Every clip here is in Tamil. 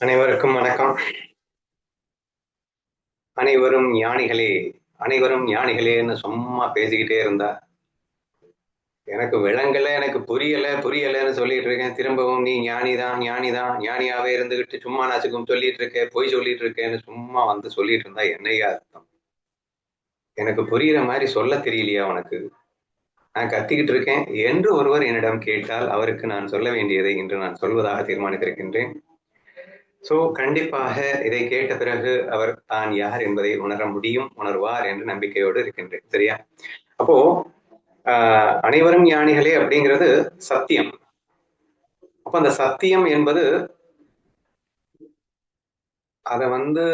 அனைவருக்கும் வணக்கம். அனைவரும் ஞானிகளே, அனைவரும் ஞானிகளேன்னு சும்மா பேசிக்கிட்டே இருந்தா, எனக்கு விளங்கல, எனக்கு புரியல, புரியலன்னு சொல்லிட்டு இருக்கேன். திரும்பவும் நீ ஞானிதான், ஞானிதான், ஞானியாவே இருந்துகிட்டு சும்மா நாச்சுக்கும் சொல்லிட்டு இருக்க, பொய் சொல்லிட்டு இருக்கேன்னு சும்மா வந்து சொல்லிட்டு இருந்தா என்னய்யா அர்த்தம்? எனக்கு புரியிற மாரி சொல்லத் தெரியலையா உனக்கு? நான் கத்திக்கிட்டு இருக்கேன் என்று ஒருவர் என்னிடம் கேட்டால், அவருக்கு நான் சொல்ல வேண்டியதை இன்று நான் சொல்வதாக தீர்மானித்திருக்கின்றேன். கண்டிப்பாக இதை கேட்ட பிறகு அவர் தான் யார் என்பதை உணர முடியும், உணர்வார் என்று நம்பிக்கையோடு இருக்கின்றேன். சரியா? அப்போ அனைவரும் ஞானிகளே அப்படிங்கிறது சத்தியம். அப்ப அந்த சத்தியம் என்பது அத வந்து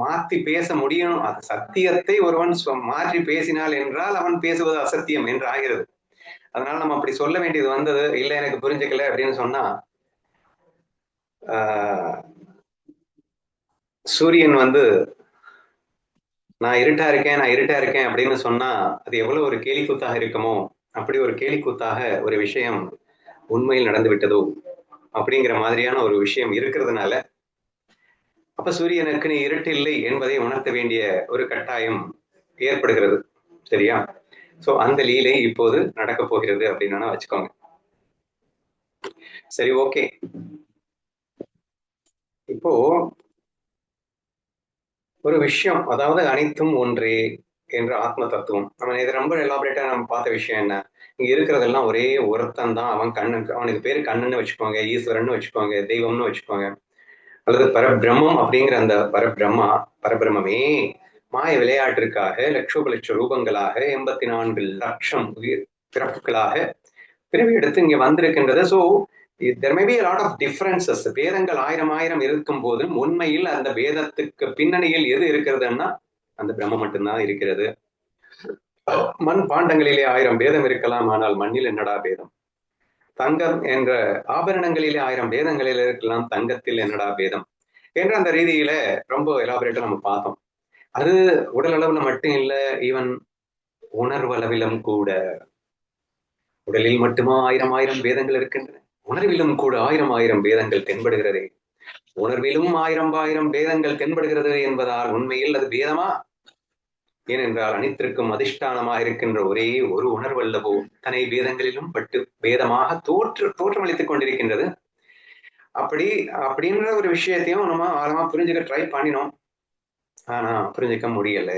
மாத்தி பேச முடியும். சத்தியத்தை ஒருவன் மாற்றி பேசினால் என்றால் அவன் பேசுவது அசத்தியம் என்று ஆகிறது. அதனால நம்ம அப்படி சொல்ல வேண்டியது வந்தது. இல்ல எனக்கு புரிஞ்சுக்கல அப்படின்னு சொன்னா, ஆஹ் சூரியன் வந்து நான் இருட்டா இருக்கேன், நான் இருட்டா இருக்கேன் அப்படின்னு சொன்னா, அது எவ்வளவு ஒரு கேலிக்கூத்தாக இருக்குமோ, அப்படி ஒரு கேலிக்கூத்தாக ஒரு விஷயம் உண்மையில் நடந்து விட்டதோ, அப்படிங்கிற மாதிரியான ஒரு விஷயம் இருக்கிறதுனால, அப்ப சூரியனுக்கு நீ இருட்டு இல்லை என்பதை உணர்த்த வேண்டிய ஒரு கட்டாயம் ஏற்படுகிறது. சரியா? அந்த லீலை இப்போது நடக்கப் போகிறது அப்படின்னு வேணா வச்சுக்கோங்க. சரி, ஓகே. இப்போ ஒரு விஷயம், அதாவது அனைத்தும் ஒன்றே என்ற ஆத்ம தத்துவம். நம்ம இது ரொம்ப எலாபரேட்டா நம்ம பார்த்த விஷயம் என்ன? இங்க இருக்கிறதெல்லாம் ஒரே ஒருத்தன் தான். அவனுக்கு பேரு கண்ணன்னு வச்சுக்கோங்க, ஈஸ்வரன்னு வச்சுக்கோங்க, தெய்வம்னு வச்சுக்கோங்க. அல்லது பரபிரம்மம் அப்படிங்கிற அந்த பரபிரம்மே மாய விளையாட்டிற்காக லட்சோப லட்ச ரூபங்களாக 84 லட்சம் உயிர் பிறப்புகளாக பிறவி எடுத்து இங்க வந்திருக்கின்றது. There may be lot of differences. வேதங்கள் ஆயிரம் ஆயிரம் இருக்கும் போதும் உண்மையில் அந்த வேதத்துக்கு பின்னணியில் எது இருக்கிறதுன்னா அந்த பிரம்மம் மட்டும்தான் இருக்கிறது. மண் பாண்டங்களிலே 1000 பேதம் இருக்கலாம், ஆனால் மண்ணில் என்னடா பேதம்? தங்கம் என்ற ஆபரணங்களிலே 1000 பேதங்களில் இருக்கலாம், தங்கத்தில் என்னடா பேதம் என்ற அந்த ரீதியில ரொம்ப எலாபரேட்டா நம்ம பார்த்தோம். அது உடல் அளவுல மட்டும் இல்ல, ஈவன் உணர்வு அளவிலும் கூட. உடலில் மட்டுமா ஆயிரம் ஆயிரம் பேதங்கள் இருக்கின்றன? உணர்விலும் கூட ஆயிரம் ஆயிரம் பேதங்கள் தென்படுகிறதே. உணர்விலும் ஆயிரம் ஆயிரம் பேதங்கள் தென்படுகிறது என்பதால் உண்மையில் அது பேதமா? ஏனென்றால் அனைத்திற்கும் அதிஷ்டானமாக இருக்கின்ற ஒரே ஒரு உணர்வு அல்லவோ தனை பேதங்களிலும் பட்டு பேதமாக தோற்றமளித்துக் கொண்டிருக்கின்றது. அப்படின்ற ஒரு விஷயத்தையும் நம்ம ஆழமா புரிஞ்சுக்க ட்ரை பண்ணினோம். ஆனா புரிஞ்சுக்க முடியல.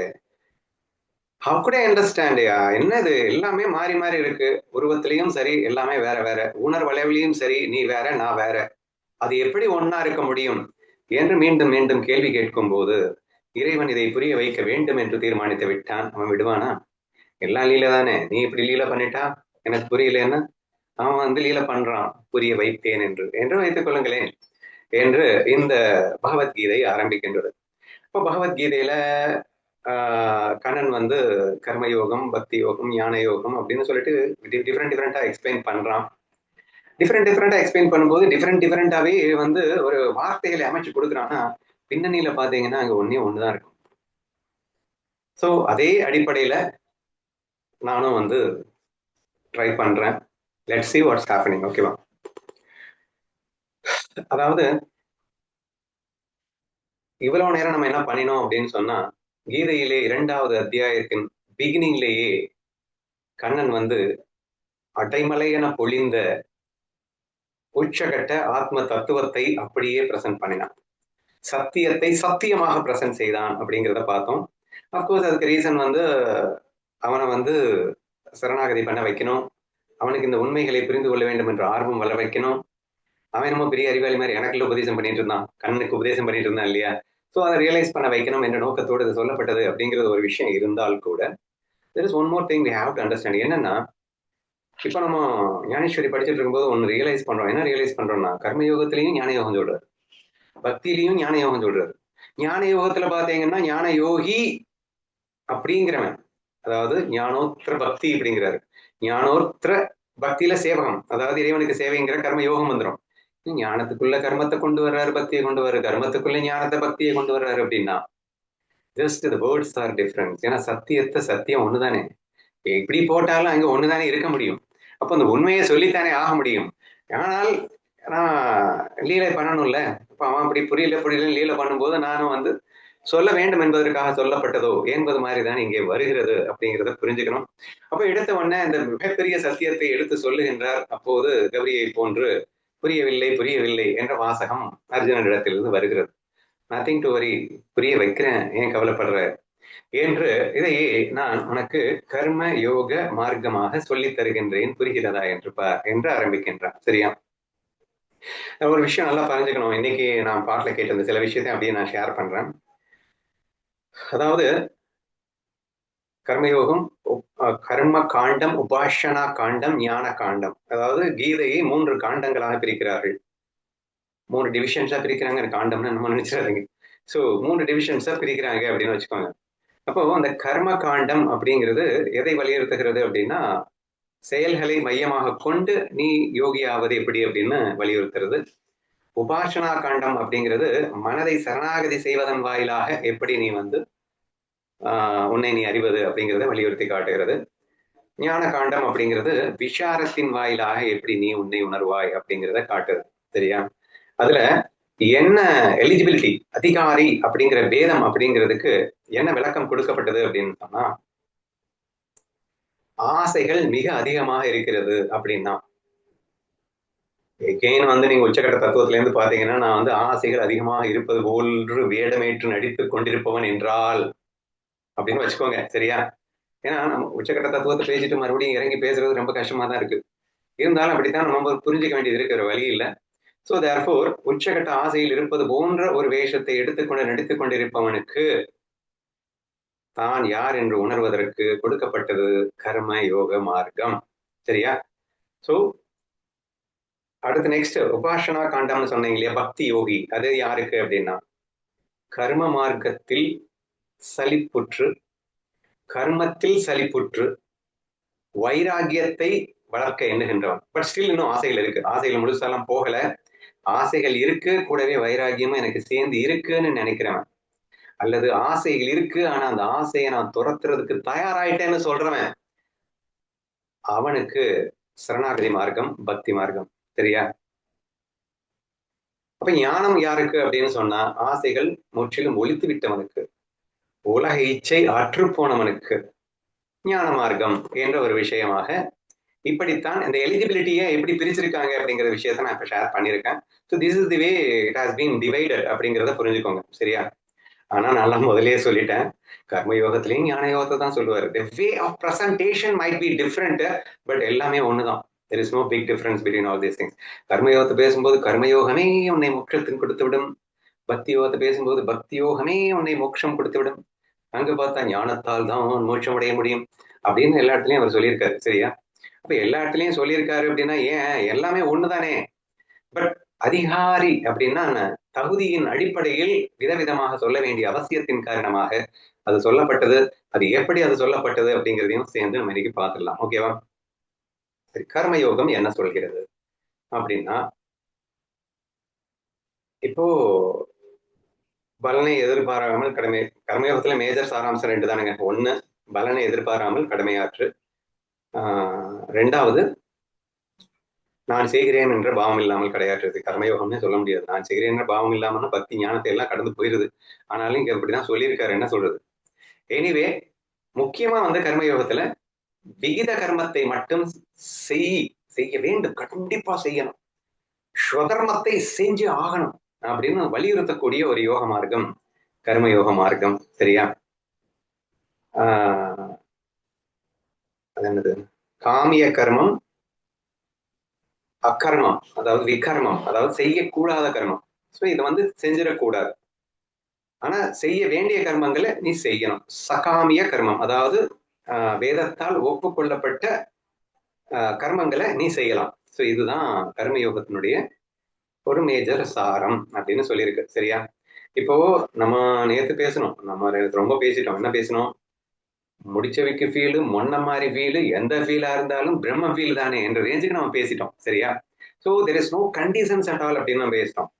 How good I understand? என்னது எல்லாமே மாறி மாறி இருக்கு. உருவத்திலையும் சரி, எல்லாமே வேற வேற. உணர்வளவிலையும் சரி, நீ வேற, நான் வேற. அது எப்படி ஒன்னா இருக்க முடியும் என்று மீண்டும் மீண்டும் கேள்வி கேட்கும் போது இறைவன் இதை புரிய வைக்க வேண்டும் என்று தீர்மானித்து விட்டான். அவன் விடுவானா? எல்லாம் லீல தானே. நீ இப்படி லீல பண்ணிட்டா எனக்கு புரியலன்னா அவன் வந்து லீல பண்றான், புரிய வைத்தேன் என்று வைத்துக் கொள்ளுங்களேன் என்று இந்த பகவத்கீதை ஆரம்பிக்கின்றது. இப்போ பகவத்கீதையில கண்ணன் வந்து கர்மயோகம், பக்தி யோகம், ஞான யோகம் அப்படின்னு சொல்லிட்டு டிஃப்ரெண்டா எக்ஸ்பிளைன் பண்றான். டிஃப்ரெண்டா எக்ஸ்பிளைன் பண்ணும்போது டிஃப்ரெண்டாவே வந்து ஒரு வார்த்தைகளை அமைச்சு கொடுக்குறான்னா பின்னணியில பாத்தீங்கன்னா அங்க ஒண்ணுதான் இருக்கும். அதே அடிப்படையில நானும் வந்து ட்ரை பண்றேன். Let's see what's happening. ஓகேவா? அதாவது இவ்வளவு நேரம் நம்ம என்ன பண்ணினோம் அப்படின்னு சொன்னா, கீதையிலே 2வது அத்தியாயத்தின் பிகினிங்லேயே கண்ணன் வந்து அடைமலை என பொழிந்த உச்சகட்ட ஆத்ம தத்துவத்தை அப்படியே பிரசன்ட் பண்ணினான். சத்தியத்தை சத்தியமாக பிரசன்ட் செய்தான் அப்படிங்கிறத பார்த்தோம். அப்கோர்ஸ் அதுக்கு ரீசன் வந்து அவனை வந்து சரணாகதி பண்ண வைக்கணும். அவனுக்கு இந்த உண்மைகளை புரிந்து கொள்ள வேண்டும் என்ற ஆர்வம் வளர வைக்கணும். அவன் என்னமோ பெரிய அறிவாளி மாதிரி எனக்குள்ள உபதேசம் பண்ணிட்டு இருந்தான், கண்ணுக்கு உபதேசம் பண்ணிட்டு இருந்தான் இல்லையா? அதை ரியலைஸ் பண்ண வைக்கணும் என்ற நோக்கத்தோடு இது சொல்லப்பட்டது அப்படிங்கிறது ஒரு விஷயம் இருந்தால் கூட there is one more thing we have to understand. என்னன்னா, இப்ப நம்ம ஞானேஸ்வரி படிச்சுட்டு இருக்கும்போது ஒன்னு ரியலைஸ் பண்றோம். என்ன ரியலைஸ் பண்றோம்னா, கர்மயோகத்திலையும் ஞான யோகம் சொல்றாரு, பக்தியிலையும் ஞான யோகம் சொல்றாரு. ஞான யோகத்துல பாத்தீங்கன்னா ஞான யோகி அப்படிங்கிறவன், அதாவது ஞானோத்திர பக்தி அப்படிங்கிறாரு. ஞானோத்திர பக்தியில சேவகம், அதாவது இறைவனுக்கு சேவைங்கிற கர்ம யோகம் வந்துடும். ஞானத்துக்குள்ள கர்மத்தை கொண்டு வர்றாரு, பக்தியை கொண்டு வர்றாரு, கர்மத்துக்குள்ள ஞானத்தை பக்தியை கொண்டு வர்றாரு அப்படின்னா just the words R difference. ஏன்னா சத்தியம் ஒண்ணுதானே. எப்படி போட்டாலும் அங்க ஒண்ணுதானே இருக்க முடியும். அப்ப அந்த உண்மையை சொல்லித்தானே ஆக முடியும். ஆனால் ஆனா லீலை பண்ணணும்ல. அப்ப அவன் அப்படி புரியல லீலை பண்ணும்போது நானும் வந்து சொல்ல வேண்டும் என்பதற்காக சொல்லப்பட்டதோ என்பது மாதிரி தான் இங்கே வருகிறது அப்படிங்கிறத புரிஞ்சுக்கணும். அப்ப எடுத்த உடனே இந்த மிகப்பெரிய சத்தியத்தை எடுத்து சொல்லுகின்றார். அப்போது கௌரியை போன்று புரியவில்லை புரியவில்லை என்ற வாசகம் அர்ஜுனனிடத்திலிருந்து வருகிறது. நத்திங் டு வரி, புரிய வைக்கிறேன், ஏன் கவலைப்படுற என்று இதை நான் உனக்கு கர்ம யோக மார்க்கமாக சொல்லித் தருகின்றேன், புரிகிறதா என்று ஆரம்பிக்கின்றான். சரியா? ஒரு விஷயம் நல்லா புரிஞ்சுக்கணும். இன்னைக்கு நான் பாட்டுல கேட்ட சில விஷயத்தை அப்படியே நான் ஷேர் பண்றேன். அதாவது கர்மயோகம், கர்ம காண்டம், உபாசனா காண்டம், ஞான காண்டம். அதாவது கீதையை 3 காண்டங்களாக பிரிக்கிறார்கள். 3 டிவிஷன்ஸா பிரிக்கிறாங்க. காண்டம்னு நம்ம நினைச்சிடாதீங்க. சோ 3 டிவிஷன்ஸா பிரிக்கிறாங்க அப்படின்னு வச்சுக்கோங்க. அப்போ அந்த கர்ம காண்டம் அப்படிங்கிறது எதை வலியுறுத்துகிறது அப்படின்னா, செயல்களை மையமாக கொண்டு நீ யோகி ஆவது எப்படி அப்படின்னு வலியுறுத்துறது. உபாசனா காண்டம் அப்படிங்கிறது மனதை சரணாகதி செய்வதன் வாயிலாக எப்படி நீ வந்து உன்னை நீ அறிவது அப்படிங்கிறத வலியுறுத்தி காட்டுகிறது. ஞான காண்டம் அப்படிங்கிறது விசாரத்தின் வாயிலாக எப்படி நீ உன்னை உணர்வாய் அப்படிங்கிறத காட்டுது. சரியா? அதுல என்ன எலிஜிபிலிட்டி, அதிகாரி அப்படிங்கிற வேதம் அப்படிங்கிறதுக்கு என்ன விளக்கம் கொடுக்கப்பட்டது அப்படின்னு சொன்னா, ஆசைகள் மிக அதிகமாக இருக்கிறது அப்படின்னா, எகெயின் வந்து நீங்க உச்சக்கட்ட தத்துவத்துல இருந்து பாத்தீங்கன்னா, நான் வந்து ஆசைகள் அதிகமாக இருப்பது போன்று வேடமேற்று நடித்துக் கொண்டிருப்பவன் என்றால் அப்படின்னு வச்சுக்கோங்க. சரியா? ஏன்னா நம்ம உச்சக்கட்ட தத்துவத்தை பேசிட்டு மறுபடியும் இறங்கி பேசுறது ரொம்ப கஷ்டமா தான் இருக்கு. இருந்தாலும் அப்படித்தான் நம்ம புரிஞ்சுக்க வேண்டியது இருக்கிற வழி இல்ல. சோ தேர்ஃபோர் உச்சகட்ட ஆசையில் இருப்பது போன்ற ஒரு வேஷத்தை எடுத்துக்கொண்டு நடித்துக் கொண்டிருப்பவனுக்கு தான் யார் என்று உணர்வதற்கு கொடுக்கப்பட்டது கர்ம யோக மார்க்கம். சரியா? சோ அடுத்து நெக்ஸ்ட் உபாசனா காண்டம்னு சொன்னீங்க இல்லையா, பக்தி யோகி. அது யாருக்கு அப்படின்னா, கர்ம மார்க்கத்தில் சலிப்புற்று, கர்மத்தில் சலிப்புற்று, வைராகியத்தை வளர்க்க எண்ணுகின்றவன். பட் ஸ்டில் இன்னும் ஆசைகள் இருக்கு. ஆசைகள் முழுசாலாம் போகல. ஆசைகள் இருக்கு, கூடவே வைராகியமும் எனக்கு சேர்ந்து இருக்குன்னு நினைக்கிறவன், அல்லது ஆசைகள் இருக்கு ஆனா அந்த ஆசையை நான் துரத்துறதுக்கு தயாராயிட்டேன்னு சொல்றவன், அவனுக்கு சரணாகதி மார்க்கம், பக்தி மார்க்கம். சரியா? அப்ப ஞானம் யாருக்கு அப்படின்னு சொன்னா, ஆசைகள் முற்றிலும் ஒழித்து விட்டவனுக்கு, உலக இச்சை அற்று போனவனுக்கு ஞான மார்க்கம் என்ற ஒரு விஷயமாக இப்படித்தான் இந்த எலிஜிபிலிட்டியை எப்படி பிரிச்சிருக்காங்க அப்படிங்கிற விஷயத்த நான் இப்ப ஷேர் பண்ணியிருக்கேன். So this is the way it has been divided அப்படிங்கிறத புரிஞ்சுக்கோங்க. சரியா? ஆனா நான் முதல்லயே சொல்லிட்டேன், கர்ம யோகத்திலையும் ஞான யோகத்தை தான் சொல்லுவாரு. The way of presentation might be different, but எல்லாமே ஒண்ணுதான். There is no big difference between all these things. கர்ம யோகத்தை பேசும்போது கர்மயோகமே உன்னை மோட்சத்தின் கொடுத்து விடும், பக்தி யோகத்தை பேசும்போது பக்தி யோகமே உன்னை மோட்சம் கொடுத்து விடும், அங்க பார்த்தா ஞானத்தால் தான் மோட்சம் அடைய முடியும் அப்படின்னு எல்லா இடத்துலயும் அவர் சொல்லியிருக்காரு. சரியா? அப்ப எல்லா இடத்துலயும் சொல்லியிருக்காரு அப்படின்னா ஏன், எல்லாமே ஒண்ணுதானே. பட் அதிகாரி அப்படின்னா தகுதியின் அடிப்படையில் விதவிதமாக சொல்ல வேண்டிய அவசியத்தின் காரணமாக அது சொல்லப்பட்டது. அது எப்படி அது சொல்லப்பட்டது அப்படிங்கிறதையும் சேர்ந்து நம்ம இன்னைக்கு பார்த்துடலாம். ஓகேவா? சரி, கர்மயோகம் என்ன சொல்கிறது அப்படின்னா, இப்போ பலனை எதிர்பாராமல் கடமை, கர்மயோகத்துல மேஜர் சாராம்சம் 2 தானுங்க. 1, பலனை எதிர்பாராமல் கடமையாற்று. 2வது, நான் செய்கிறேன் என்ற பாவம் இல்லாமல் கிடையாற்றுறது. கர்மயோகம்னே சொல்ல முடியாது. நான் செய்கிறேன் என்ற பாவம் இல்லாமல்னா பக்தி ஞானத்தை எல்லாம் கடந்து போயிருது. ஆனாலும் இங்க இப்படிதான் சொல்லியிருக்காரு. என்ன சொல்றது? எனிவே, முக்கியமா வந்து கர்மயோகத்துல விகித கர்மத்தை மட்டும் செய்ய வேண்டும், கண்டிப்பா செய்யணும், ஸ்வதர்மத்தை செஞ்சு ஆகணும் அப்படின்னு வலியுறுத்தக்கூடிய ஒரு யோக மார்க்கம் கர்மயோக மார்க்கம். சரியா? அது என்னது, காமிய கர்மம், அக்கர்மம், அதாவது விகர்மம், அதாவது செய்யக்கூடாத கர்மம். ஸோ இதை வந்து செஞ்சிடக்கூடாது. ஆனா செய்ய வேண்டிய கர்மங்களை நீ செய்யணும். சகாமிய கர்மம், அதாவது வேதத்தால் ஒப்புக்கொள்ளப்பட்ட கர்மங்களை நீ செய்யலாம். ஸோ இதுதான் கர்மயோகத்தினுடைய ஒரு மேஜர் சாரம் அப்படின்னு சொல்லியிருக்கு. சரியா? இப்போ நம்ம நேத்து பேசணும், நம்ம ரொம்ப பேசிட்டோம். என்ன பேசணும்? முடிச்சவைக்கு ஃபீலு, மொன்ன மாதிரி ஃபீலு, எந்த ஃபீலா இருந்தாலும் பிரம்ம ஃபீல் தானே என்ற ரேஞ்சுக்கு நம்ம பேசிட்டோம். சரியா? So there is no conditions at all அப்படின்னு நம்ம பேசிட்டோம்.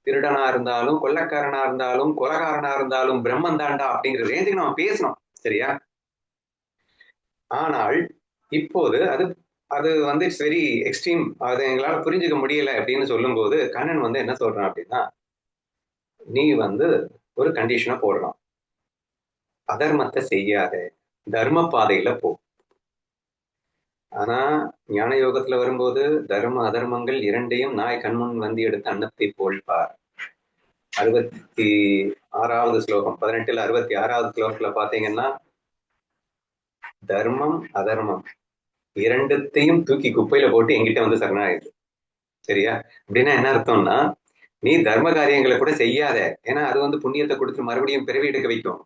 திருடனா இருந்தாலும், கொள்ளக்காரனா இருந்தாலும், கொலகாரனா இருந்தாலும் பிரம்மன் தாண்டா அப்படிங்கிற ரேஞ்சுக்கு நம்ம பேசணும். சரியா? ஆனால் இப்போது அது அது வந்து இட்ஸ் வெரி எக்ஸ்ட்ரீம், அதை எங்களால புரிஞ்சுக்க முடியல அப்படின்னு சொல்லும் போது கண்ணன் வந்து என்ன சொல்றான் அப்படின்னா, நீ வந்து ஒரு கண்டிஷனை போடுறான். அதர்மத்தை செய்யாத, தர்ம பாதையில போ. ஆனா ஞான யோகத்துல வரும்போது தர்ம அதர்மங்கள் இரண்டையும் நாய் கண்முன் வந்து எடுத்து அன்னத்தை போல்பார். 66வது ஸ்லோகம், 18ல 66வது ஸ்லோகத்துல பாத்தீங்கன்னா, தர்மம் அதர்மம் இரண்டத்தையும் தூக்கி குப்பையில போட்டு எங்கிட்ட வந்து சரணாயிரு. சரியா? அப்படின்னா என்ன அர்த்தம்னா, நீ தர்ம காரியங்களை கூட செய்யாத, ஏன்னா அது வந்து புண்ணியத்தை கொடுத்து மறுபடியும் பிறவி எடுக்க வைக்கும்.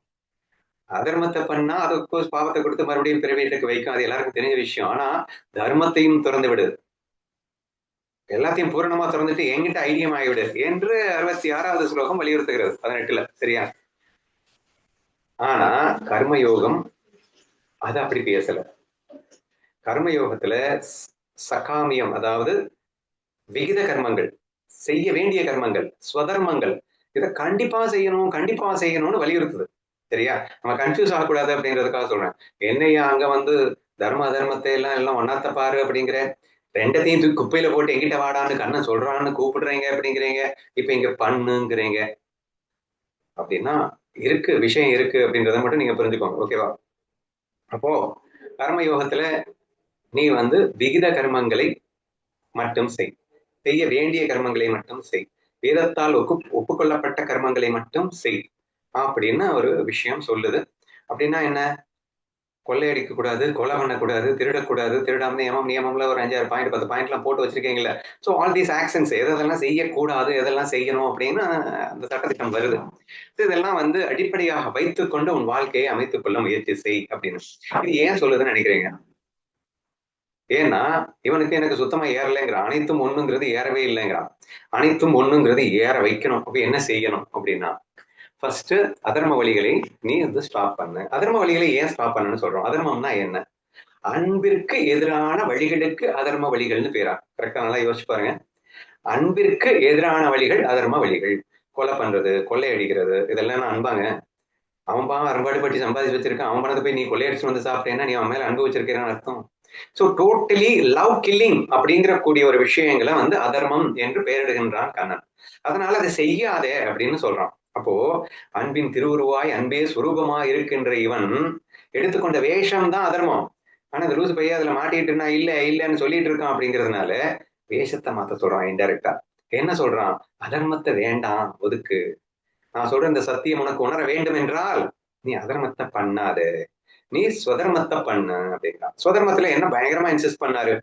அதர்மத்தை பண்ணா அது பாவத்தை கொடுத்து மறுபடியும் பிறவி எடுக்க வைக்கும். அது எல்லாருக்கும் தெரிஞ்ச விஷயம். ஆனா தர்மத்தையும் திறந்து விடு, எல்லாத்தையும் பூரணமா திறந்துட்டு என்கிட்ட ஐடியம் ஆகிவிடு என்று 66வது ஸ்லோகம் வலியுறுத்துகிறது 18ல. சரியா? ஆனா கர்மயோகம் அது அப்படி பேசல. கர்மயோகத்துல சகாமியம், அதாவது விகித கர்மங்கள், செய்ய வேண்டிய கர்மங்கள், ஸ்வதர்மங்கள், இதை கண்டிப்பா செய்யணும் கண்டிப்பா செய்யணும்னு வலியுறுத்துது. சரியா? நம்ம கன்ஃபியூஸ் ஆகக்கூடாது அப்படிங்கிறதுக்காக சொல்றேன். என்னையா அங்க வந்து தர்ம அதர்மத்தை எல்லாம் ஒன்னாத்த பாரு அப்படிங்கிற, ரெண்டத்தையும் தூக்கி குப்பையில போட்டு எங்கிட்ட வாடான்னு கண்ணன் சொல்றான்னு கூப்பிடுறீங்க அப்படிங்கிறீங்க, இப்ப இங்க பண்ணுங்கிறீங்க அப்படின்னா இருக்கு, விஷயம் இருக்கு அப்படின்றத மட்டும் நீங்க புரிஞ்சுக்கோங்க. ஓகேவா? அப்போ கர்ம யோகத்துல நீ வந்து விகித கர்மங்களை மட்டும் செய், செய்ய வேண்டிய கர்மங்களை மட்டும் செய், வேதத்தால் ஒப்புக்கொள்ளப்பட்ட கர்மங்களை மட்டும் செய் அப்படின்னு ஒரு விஷயம் சொல்லுது. அப்படின்னா என்ன? கொள்ளையடிக்க கூடாது, கொலை பண்ணக்கூடாது, திருடக்கூடாது, திருடாம நியமம்ல ஒரு 5-6 பாயிண்ட் 10 பாயிண்ட் எல்லாம் போட்டு வச்சிருக்கீங்களா? ஸோ ஆல் தீஸ் ஆக்ஷன்ஸ் எதெல்லாம் செய்யக்கூடாது, எதெல்லாம் செய்யணும் அப்படின்னு அந்த சட்டத்திட்டம் வருது. இதெல்லாம் வந்து அடிப்படையாக வைத்துக்கொண்டு உன் வாழ்க்கையை அமைத்துக் கொள்ள முயற்சி செய் அப்படின்னு. இது ஏன் சொல்லுதுன்னு நினைக்கிறீங்க? ஏன்னா இவனுக்கு எனக்கு சுத்தமா ஏறலைங்கிறான். அனைத்தும் ஒண்ணுங்கிறது ஏறவே இல்லைங்கிறான். அனைத்தும் ஒண்ணுங்கிறது ஏற வைக்கணும். அப்ப என்ன செய்யணும் அப்படின்னா, ஃபர்ஸ்ட் அதர்ம வழிகளை நீ வந்து ஸ்டாப் பண்ணு. அதர்ம வழிகளை ஏன் ஸ்டாப் பண்ணணும்னு சொல்றோம்? அதர்மம்னா என்ன? அன்பிற்கு எதிரான வழிகளுக்கு அதர்ம வழிகள்னு பேரா? கரெக்டா? நல்லா யோசிச்சு பாருங்க. அன்பிற்கு எதிரான வழிகள் அதர்ம வழிகள். கொலை பண்றது, கொள்ளையடிக்கிறது, இதெல்லாம் அன்பாங்க? அவன் பாவம் அறுபாடு பட்டி சம்பாதிச்சு வச்சிருக்கான், அவன் பணத்தை போய் நீ கொள்ளையடிச்சு வந்து சாப்பிட்டேன்னா நீ அவன் மேல அன்பு வச்சிருக்கிறான்னு அர்த்தம். சோ டோட்டலி லவ் கில்லிங் அப்படிங்கிற கூடிய ஒரு விஷயங்களை வந்து அதர்மம் என்று பெயரிடுகின்றான் கண்ணன். அதனால அதை செய்யாத அப்படின்னு சொல்றான். அப்போ அன்பின் திருவுருவாய் அன்பே சுரூபமா இருக்கின்ற இவன் எடுத்துக்கொண்ட வேஷம் தான் அதர்மம். ஆனா அந்த லூசு பையன் அதுல மாட்டிட்டு இருந்தா இல்ல இல்லன்னு சொல்லிட்டு இருக்கான் அப்படிங்கிறதுனால வேஷத்தை மாத்த சொல்றான் இன்டைரக்டா. என்ன சொல்றான்? அதர்மத்தை வேண்டாம், ஒதுக்கு. நான் சொல்ற இந்த சத்தியம் உனக்கு உணர வேண்டும் என்றால் நீ அதர்மத்தை பண்ணாத, நீ ஸ்வதர்மத்தை பண்ணு அப்படின்னா. ஸ்வதர்மத்துல என்ன பயங்கரமா இன்சிஸ்ட் பண்ணாரு?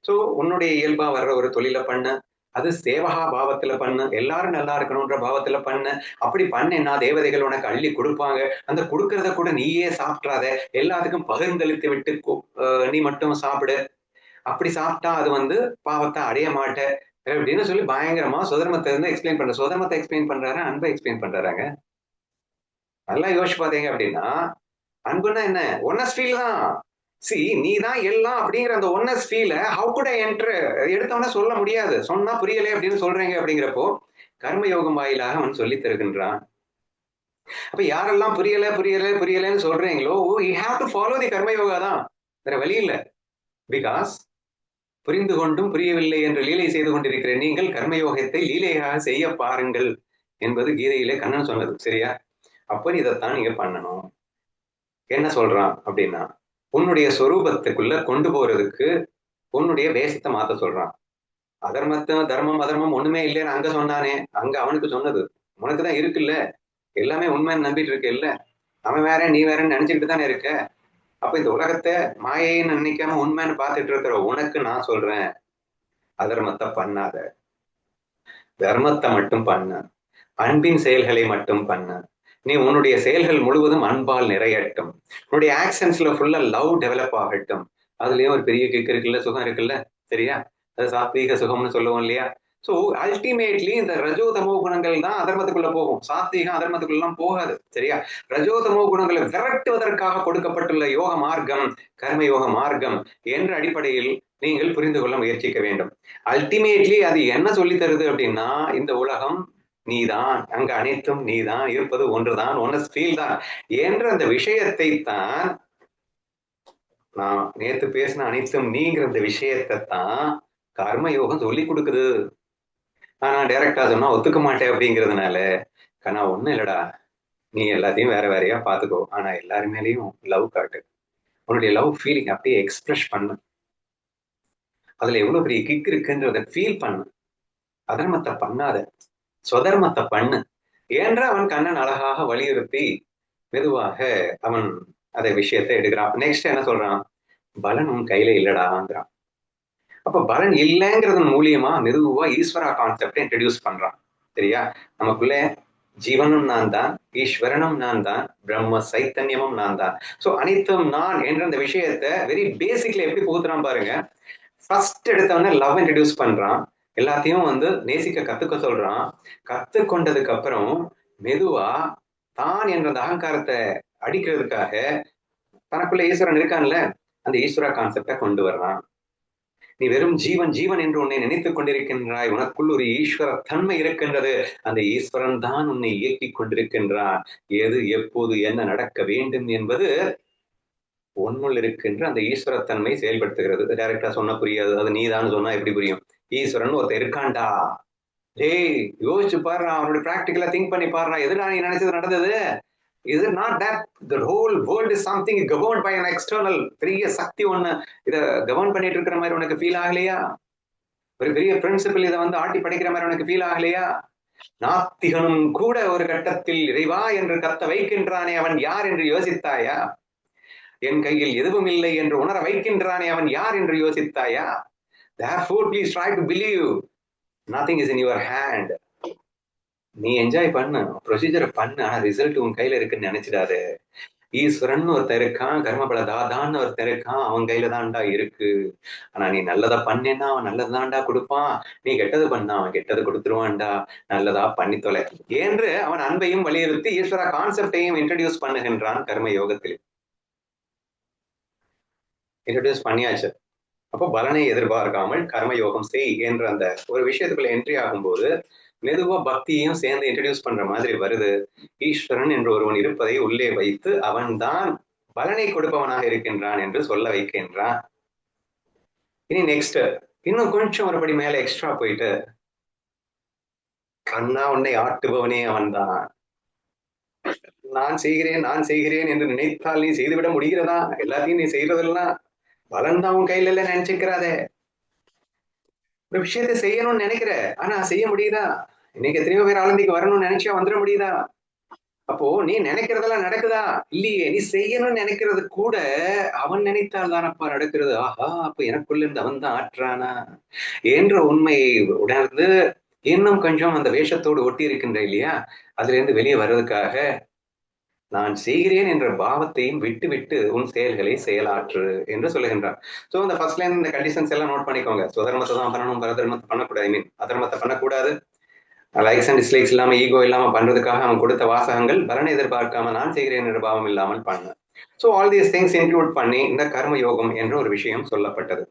சோ உன்னுடைய இயல்பா வர்ற ஒரு தொழிலை பண்ணு, அது சேவகா பாவத்துல பண்ணு, எல்லாரும் நல்லா இருக்கணும்ன்ற பாவத்துல பண்ணு. அப்படி பண்ணேன்னா தேவதைகள் உனக்கு அள்ளி கொடுப்பாங்க. அந்த கொடுக்கறத கூட நீயே சாப்பிட்றாத, எல்லாத்துக்கும் பகிர்ந்தளித்து விட்டு நீ மட்டும் சாப்பிடு. அப்படி சாப்பிட்டா அது வந்து பாவத்தை அடைய மாட்ட அப்படின்னு சொல்லி பயங்கரமா சுதர்மத்தை இருந்து எக்ஸ்பிளைன் பண்ற. சுதர்மத்தை எக்ஸ்பிளைன் பண்றாரு, அன்பை எக்ஸ்பிளைன் பண்றாங்க. நல்லா யோசிச்சு பாத்தீங்க அப்படின்னா, அன்புன்னா என்ன? ஒன்னஸ் ஃபீல் தான். சி நீ தான் எல்லாம் அப்படிங்கிற அந்த ஒன்னஸ் ஃபீல ஹவு குட் ஐ என்டர் எடுத்தவன சொல்ல முடியாது. சொன்னா புரியலை அப்படின்னு சொல்றீங்க அப்படிங்கிறப்போ கர்ம யோகம் வாயிலாக அவன் சொல்லி தருகின்றான். அப்ப யாரெல்லாம் புரியல புரியல புரியலன்னு சொல்றீங்களோ யூ ஹேவ் டு ஃபாலோ தி கர்ம யோகா தான், வேற வழி இல்ல. பிகாஸ் புரிந்து கொண்டும் புரியவில்லை என்று லீலை செய்து கொண்டிருக்கிற நீங்கள் கர்மயோகத்தை லீலையாக செய்ய பாருங்கள் என்பது கீதையிலே கண்ணன் சொன்னது. சரியா? அப்ப இதைத்தான் நீங்க பண்ணணும். என்ன சொல்றான் அப்படின்னா, உன்னுடைய சொரூபத்துக்குள்ள கொண்டு போறதுக்கு உன்னுடைய வேஷத்தை மாத்த சொல்றான். அதர்மத்தை தர்மம் அதர்மம் ஒண்ணுமே இல்லைன்னு அங்க சொன்னானே, அங்க அவனுக்கு சொன்னது உனக்குதான் இருக்குல்ல, எல்லாமே உண்மைன்னு நம்பிட்டு இருக்க இல்ல, அவன் வேற நீ வேறன்னு நினைச்சுக்கிட்டு தானே இருக்க. அப்ப இந்த உலகத்தை மாயைன்னு நினைக்காம உண்மைன்னு பார்த்துட்டு இருக்கிற உனக்கு நான் சொல்றேன், அதர்மத்தை பண்ணாத, தர்மத்தை மட்டும் பண்ணு, அன்பின் செயல்களை மட்டும் பண்ணு. நீ உன்னுடைய செயல்கள் முழுவதும் அன்பால் நிறையட்டும், உன்னுடைய ஆக்ஷன்ஸ்ல ஃபுல்லா லவ் டெவலப் ஆகட்டும். அதுலயும் ஒரு பெரிய கிக் இருக்குல்ல, சுகம் இருக்குல்ல. சரியா? அது சாத்வீக சுகம்னு சொல்லுவோம் இல்லையா? சோ அல்டிமேட்லி இந்த ரஜோதமோ குணங்கள் தான் அதர்மத்துக்குள்ள போகும், சாத்வீகம் அதர்மத்துக்குள்ள எல்லாம் போகாது. சரியா? ரஜோதமோ குணங்களை விரட்டுவதற்காக கொடுக்கப்பட்டுள்ள யோக மார்க்கம் கர்ம யோக மார்க்கம் என்ற அடிப்படையில் நீங்கள் புரிந்து கொள்ள முயற்சிக்க வேண்டும். அல்டிமேட்லி அது என்ன சொல்லி தருது அப்படின்னா, இந்த உலகம் நீதான், அங்க அனைத்தும் நீதான், இருப்பது ஒன்றுதான், ஒன்னஸ் ஃபீல் தான் என்ற அந்த விஷயத்தை தான் நான் நேத்து பேசின அனைத்தும் நீங்கிற இந்த விஷயத்தை தான் கர்ம யோகம் சொல்லி கொடுக்குது. ஆனா டைரக்டா சொன்னா ஒத்துக்க மாட்டேன் அப்படிங்கிறதுனால, கண்ணா ஒண்ணும் இல்லடா, நீ எல்லாத்தையும் வேற வேறையா பாத்துக்கோ, ஆனா எல்லாரு மேலயும் லவ் காட்டு, உன்னுடைய லவ் ஃபீலிங் அப்படியே எக்ஸ்பிரஸ் பண்ணு, அதுல எவ்வளவு பெரிய கிக் இருக்குன்றத ஃபீல் பண்ணு, அதர்மத்தை பண்ணாத, சுதர்மத்தை பண்ணு என்ற அவன் கண்ணன் அழகாக வலியுறுத்தி மெதுவாக அவன் அதை விஷயத்தை எடுக்கிறான். நெக்ஸ்ட் என்ன சொல்றான், பலன் உன் கையில இல்லடாங்கிறான். அப்ப பலன் இல்லைங்கிறதன் மூலியமா மெதுவா ஈஸ்வரா கான்செப்டை இன்ட்ரடியூஸ் பண்றான். சரியா? நமக்குள்ள ஜீவனும் நான் தான், ஈஸ்வரனும் நான் தான், பிரம்ம சைத்தன்யமும் நான் தான். சோ அனைத்தும் நான் என்ற அந்த விஷயத்தை வெரி பேசிக்ல எப்படி புகுத்துறான் பாருங்க. ஃபர்ஸ்ட் எடுத்தவொடனே லவ் இன்ட்ரடியூஸ் பண்றான், எல்லாத்தையும் வந்து நேசிக்க கத்துக்க சொல்றான். கத்துக்கொண்டதுக்கு அப்புறம் மெதுவா தான் என்ற அந்த அகங்காரத்தை அடிக்கிறதுக்காக தனக்குள்ள ஈஸ்வரன் இருக்கான்ல, அந்த ஈஸ்வரா கான்செப்டை கொண்டு வர்றான். நீ வெறும் ஜீவன் ஜீவன் என்று உன்னை நினைத்துக் கொண்டிருக்கின்றாய், உனக்குள் ஒரு ஈஸ்வர தன்மை இருக்கின்றது, அந்த ஈஸ்வரன் தான் உன்னை இயக்கிக் கொண்டிருக்கின்றான். எது எப்போது என்ன நடக்க வேண்டும் என்பது உன்னுள் இருக்கின்ற அந்த ஈஸ்வரத்தன்மை செயல்படுத்துகிறது. டைரக்டா சொன்னா புரியாது, அது நீதான் சொன்னா எப்படி புரியும்? ஈஸ்வரன் ஒருத்தர் இருக்கான்டா, டேய் யோசிச்சு பாருடா, அவனுடைய பிராக்டிகலா திங்க் பண்ணி பாருடா, எதுடா நீ நினைச்சது நடந்தது? Is it not that the whole world is something governed by an external பெரிய சக்தி ஒண்ணு இத கவர்ன் பண்ணிட்டு இருக்கிற மாதிரி உனக்கு ஃபீல் ஆகலையா? ஒரு பெரிய பிரின்சிபல் இதை வந்து ஆட்டி படிக்கிற மாதிரி உனக்கு ஃபீல் ஆகலையா? நாத்திகனும் கூட ஒரு கட்டத்தில் இறைவா என்று கத்த வைக்கின்றானே, அவன் யார் என்று யோசித்தாயா? என் கையில் எதுவும் இல்லை என்று உணர வைக்கின்றானே, அவன் யார் என்று யோசித்தாயா? Therefore please try to believe nothing is in your hand. நீ என்ஜாய் பண்ணு, ப்ரொசீஜரை பண்ணு, ஆனா ரிசல்ட் உன் கையில இருக்குன்னு நினைச்சிடாது. ஈஸ்வரன் ஒருத்தர் இருக்கான், கர்மபல தாதான்னு ஒருத்தர் இருக்கான், அவன் கையில தான்டா இருக்கு. ஆனா நீ நல்லதா பண்ணேன்னா அவன் நல்லதான்டா கொடுப்பான், நீ கெட்டது பண்ணா அவன் கெட்டது கொடுத்துருவான்டா, நல்லதா பண்ணி தொலை என்று அவன் அன்பையும் வலியுறுத்தி ஈஸ்வர கான்செப்டையும் இன்ட்ரடியூஸ் பண்ணுகின்றான் கர்ம யோகத்தில். இன்ட்ரடியூஸ் பண்ணியாச்சு. அப்போ பலனை எதிர்பார்க்காமல் கர்மயோகம் செய் என்ற அந்த ஒரு விஷயத்துக்குள்ள என்ட்ரி ஆகும்போது மெதுவா பக்தியையும் சேர்ந்து இன்ட்ரடியூஸ் பண்ற மாதிரி வருது. ஈஸ்வரன் என்று ஒருவன் இருப்பதை உள்ளே வைத்து அவன் தான் பலனை கொடுப்பவனாக இருக்கின்றான் என்று சொல்ல வைக்கின்றான். இனி நெக்ஸ்ட் இன்னும் கொஞ்சம் ஒருபடி மேல எக்ஸ்ட்ரா போயிட்டு, கண்ணா உன்னை ஆட்டுபவனே அவன் தான், நான் செய்கிறேன் என்று நினைத்தால் நீ செய்துவிட முடிகிறதா? எல்லாத்தையும் நீ செய்யறதெல்லாம் பலன் தான் உன் கையில இல்ல நினைச்சுக்கிறாதே. ஒரு விஷயத்தை செய்யணும்னு நினைக்கிற, ஆனா செய்ய முடியுதா? இன்னைக்கு எத்தனையோ பேர் ஆலந்திக்கு வரணும்னு நினைச்சா வந்துட முடியுதா? அப்போ நீ நினைக்கிறதெல்லாம் நடக்குதா? இல்லையே. நீ செய்யணும்னு நினைக்கிறது கூட அவன் நினைத்தால் தானப்பா நடக்கிறது. ஆஹா, அப்ப எனக்குள்ள இருந்து அவன் தான் ஆற்றானா என்ற உண்மையை உணர்ந்து இன்னும் கொஞ்சம் அந்த வேஷத்தோடு ஒட்டி இருக்கின்ற இல்லையா, அதுல இருந்து வெளியே வர்றதுக்காக நான் செய்கிறேன் என்ற பாவத்தையும் விட்டு விட்டு உன் செயல்களை செயலாற்று என்று சொல்லுகின்றான். சோ இந்த ஃபர்ஸ்ட் லைன் இந்த கண்டிஷன்ஸ் எல்லாம் நோட் பண்ணிக்கோங்க. சுதர்மத்தை தான் பண்ணணும், பரதர்மத்தை பண்ணக்கூடாது, ஐ மீன் அதர்மத்தை பண்ணக்கூடாது, லைக்ஸ் அண்ட் டிஸ்லைக்ஸ் இல்லாம ஈகோ இல்லாம பண்றதுக்காக அவன் கொடுத்த வாசகங்கள் பலனை எதிர்பார்க்காம நான் செய்கிறேன் என்ற பாவம் இல்லாமல் பண்ண. So all these things include பண்ணி இந்த கர்மயோகம் என்ற ஒரு விஷயம் சொல்லப்பட்டது.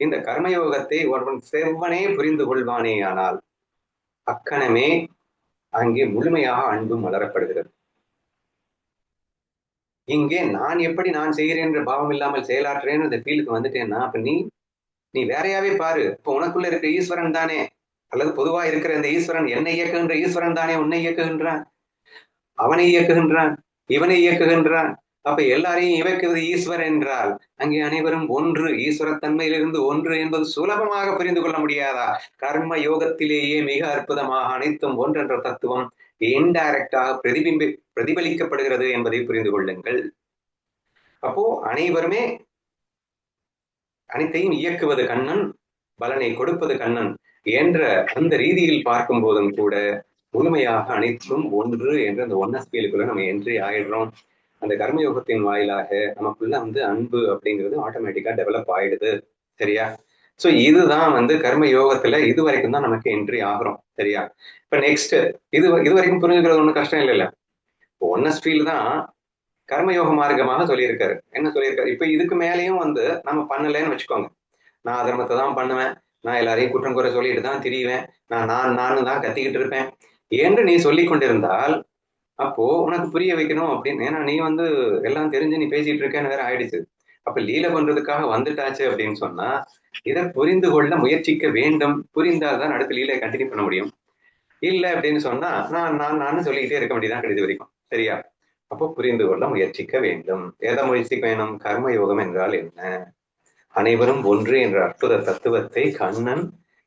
இந்த கர்மயோகத்தை ஒருவன் செவ்வனே புரிந்து கொள்வானே ஆனால் அக்கணமே அங்கே முழுமையாக அன்பு மலரப்படுகிறது. இங்கே நான் எப்படி நான் செய்கிறேன் என்ற பாவம் இல்லாமல் செயலாற்றுறேன்னு அந்த ஃபீலுக்கு வந்துட்டேன்னா அப்ப நீ வேறையாவே பாரு. இப்ப உனக்குள்ள இருக்க ஈஸ்வரன் தானே, அல்லது பொதுவா இருக்கிற இந்த ஈஸ்வரன், என்னை இயக்குகின்ற ஈஸ்வரன் தானே உன்னை இயக்குகின்றான், அவனை இயக்குகின்றான், இவனை இயக்குகின்றான். அப்ப எல்லாரையும் இயக்குவது ஈஸ்வரன் என்றால் அங்கே அனைவரும் ஒன்று, ஈஸ்வரத்தன்மையிலிருந்து ஒன்று என்பது சுலபமாக புரிந்து கொள்ள முடியாதா? கர்ம யோகத்திலேயே மிக அற்புதமாக அனைத்தும் ஒன்றென்ற தத்துவம் இன்டைரக்டாக பிரதிபலிக்கப்படுகிறது என்பதை புரிந்து கொள்ளுங்கள். அப்போ அனைவருமே அனைத்தையும் இயக்குவது கண்ணன், பலனை கொடுப்பது கண்ணன் என்ற அந்த ரீதியில் பார்க்கும் போதும் கூட முழுமையாக அனைத்தும் ஒன்று என்ற அந்த ஒன்னஸ் ஃபீலுக்குள்ள நம்ம என்ட்ரி ஆயிடுறோம். அந்த கர்மயோகத்தின் வாயிலாக நமக்குள்ள வந்து அன்பு அப்படிங்கிறது ஆட்டோமேட்டிக்கா டெவலப் ஆயிடுது. சரியா? சோ இதுதான் வந்து கர்ம யோகத்துல இது வரைக்கும் தான் நமக்கு என்ட்ரி ஆகிறோம். சரியா? இப்ப நெக்ஸ்ட் இது வரைக்கும் புரிஞ்சுக்கிறது ஒன்றும் கஷ்டம் இல்லைல்ல. ஒன்னஸ் ஃபீல் தான் கர்மயோக மார்க்கமாக சொல்லியிருக்காரு. என்ன சொல்லியிருக்காரு? இப்ப இதுக்கு மேலேயும் வந்து நம்ம பண்ணலன்னு வச்சுக்கோங்க, நான் அதர்மத்தை தான் பண்ணுவேன், நான் எல்லாரையும் குற்றம் குறை சொல்லிட்டு தான் திரிவேன், நான் தான் கத்திக்கிட்டு இருப்பேன் என்று நீ சொல்லி கொண்டிருந்தால் அப்போ உனக்கு புரிய வைக்கணும் அப்படின்னு, ஏன்னா நீ வந்து எல்லாம் தெரிஞ்சு நீ பேசிட்டு இருக்கேன்னு வேற ஆயிடுச்சு. அப்ப லீலை பண்றதுக்காக வந்துட்டாச்சு அப்படின்னு சொன்னா இதை புரிந்து கொள்ள முயற்சிக்க வேண்டும். புரிந்தால்தான் அடுத்த லீலையை கண்டினியூ பண்ண முடியும். இல்லை அப்படின்னு சொன்னா நான் சொல்லிக்கிட்டே இருக்க வேண்டியதான் கடைசி வரைக்கும். சரியா? அப்போ புரிந்து கொள்ள முயற்சிக்க வேண்டும். எதை முயற்சிக்க வேணும்? கர்மயோகம் என்றால் என்ன, அனைவரும் ஒன்று என்ற அற்புத தத்துவத்தை கண்ணன்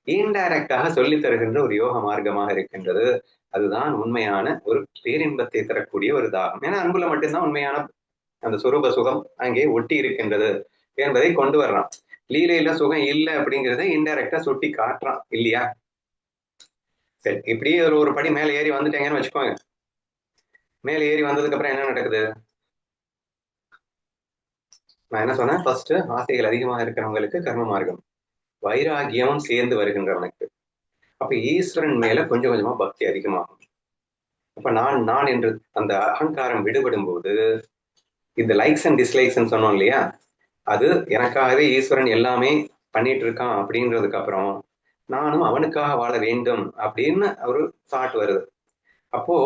இன்டைரக்டாக சொல்லித் தருகின்ற ஒரு யோக மார்க்கமாக இருக்கின்றது. அதுதான் உண்மையான ஒரு பேரின்பத்தை தரக்கூடிய ஒரு தாகம். ஏன்னா அன்புல மட்டும்தான் உண்மையான அந்த சொரூப சுகம் அங்கே ஒட்டி இருக்கின்றது என்பதை கொண்டு வர்றான். லீலையில சுகம் இல்லை அப்படிங்கிறத இன்டைரக்டா சுட்டி காட்டுறான் இல்லையா? சரி, இப்படியே ஒரு படி மேல ஏறி வந்துட்டேங்கன்னு வச்சுக்கோங்க. மேல ஏறி வந்ததுக்கு அப்புறம் என்ன நடக்குது? நான் என்ன சொன்னேன்? ஃபர்ஸ்ட் ஆசைகள் அதிகமாக இருக்கிறவங்களுக்கு கர்ம மார்க்கம், வைராகியம் சேர்ந்து வருகின்றவனுக்கு அப்ப ஈஸ்வரன் மேல கொஞ்சம் கொஞ்சமா பக்தி அதிகமாகும். அப்ப நான் என்று அந்த அகங்காரம் விடுபடும் போது இந்த லைக்ஸ் அண்ட் டிஸ்லைக்ஸ் சொன்னோம் இல்லையா, அது எனக்காகவே ஈஸ்வரன் எல்லாமே பண்ணிட்டு இருக்கான் அப்படின்றதுக்கு அப்புறம் நானும் அவனுக்காக வாழ வேண்டும் அப்படின்னு ஒரு தாட் வருது. அப்போ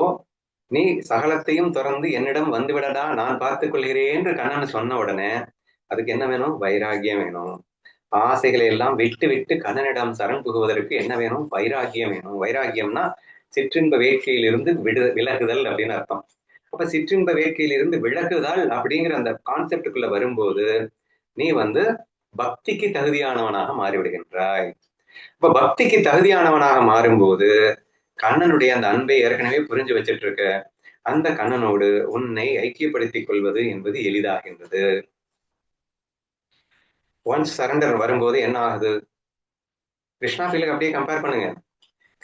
நீ சகலத்தையும் திறந்து என்னிடம் வந்து விடடா, நான் பார்த்துக் கொள்கிறேன் என்று கண்ணன் சொன்ன உடனே அதுக்கு என்ன வேணும்? வைராகியம் வேணும். ஆசைகளை எல்லாம் விட்டு விட்டு கண்ணனிடம் சரண் புகுவதற்கு என்ன வேணும்? வைராகியம் வேணும். வைராகியம்னா சிற்றின்ப வேட்கையிலிருந்து விலகுதல் அப்படின்னு அர்த்தம். அப்ப சிற்றின்ப வேட்கையிலிருந்து விலகுதல் அப்படிங்கிற அந்த கான்செப்டுக்குள்ள வரும்போது நீ பக்திக்கு தகுதியானவனாக மாறிவிடுகின்றாய். இப்ப பக்திக்கு தகுதியானவனாக மாறும்போது கண்ணனுடைய அந்த அன்பை ஏற்கனவே புரிஞ்சு வச்சிட்டு இருக்க அந்த கண்ணனோடு உன்னை ஐக்கியப்படுத்திக் கொள்வது என்பது எளிதாகின்றது. ஒன்ஸ் சரண்டர் வரும்போது என்ன ஆகுது? கிருஷ்ணா ஃபீலுக்கு அப்படியே கம்பேர் பண்ணுங்க.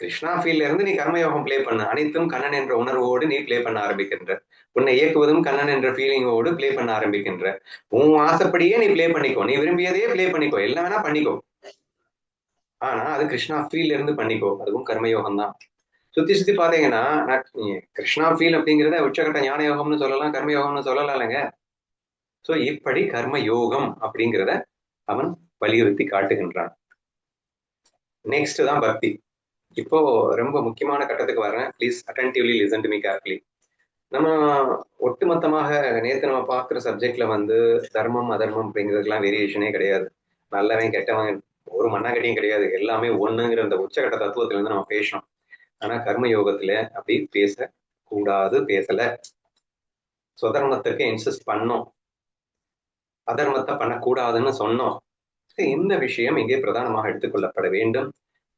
கிருஷ்ணா ஃபீல்ட்ல இருந்து நீ கர்மயோகம் பிளே பண்ண, அனைத்தும் கண்ணன் என்ற உணர்வோடு நீ பிளே பண்ண ஆரம்பிக்கின்ற, உன்னை இயக்குவதும் கண்ணன் என்ற ஃபீலிங்கோடு பிளே பண்ண ஆரம்பிக்கின்ற, உன் ஆசைப்படியே நீ பிளே பண்ணிக்கோ, நீ விரும்பியதையே பிளே பண்ணிக்கோ, எல்லாம் வேணா பண்ணிக்கோ. ஆனா அது கிருஷ்ணா ஃபீல்ட்ல இருந்து பண்ணிக்கோ, அதுவும் கர்மயோகம் தான். சுத்தி சுத்தி பாத்தீங்கன்னா கிருஷ்ணா ஃபீல் அப்படிங்கிறத உச்சகட்ட ஞான யோகம்னு சொல்லலாம், கர்மயோகம்னு சொல்லலாம் இல்லைங்க. சோ இப்படி கர்ம யோகம் அப்படிங்கிறத அவன் வலியுறுத்தி காட்டுகின்றான். நெக்ஸ்ட் தான் பக்தி. இப்போ ரொம்ப முக்கியமான கட்டத்துக்கு வர்றேன். Please attentively listen to me carefully. நம்ம ஒட்டுமொத்தமாக நேற்று நம்ம பார்க்குற சப்ஜெக்ட்ல தர்மம் அதர்மம் அப்படிங்கிறதுக்கெல்லாம் வேரியேஷனே கிடையாது. நல்லவன் கெட்டவன் ஒரு மண்ணாங்கட்டியும் கிடையாது. எல்லாமே ஒண்ணுங்கிற அந்த உச்சகட்ட தத்துவத்துல இருந்து நம்ம பேசணும். ஆனா கர்ம யோகத்துல அப்படி பேச கூடாது, பேசல. சுதர்மத்திற்கு இன்சிஸ்ட் பண்ணோம், அதர்மத்தை பண்ணக்கூடாதுன்னு சொன்னோம். இந்த விஷயம் இங்கே பிரதானமாக எடுத்துக்கொள்ளப்பட வேண்டும்.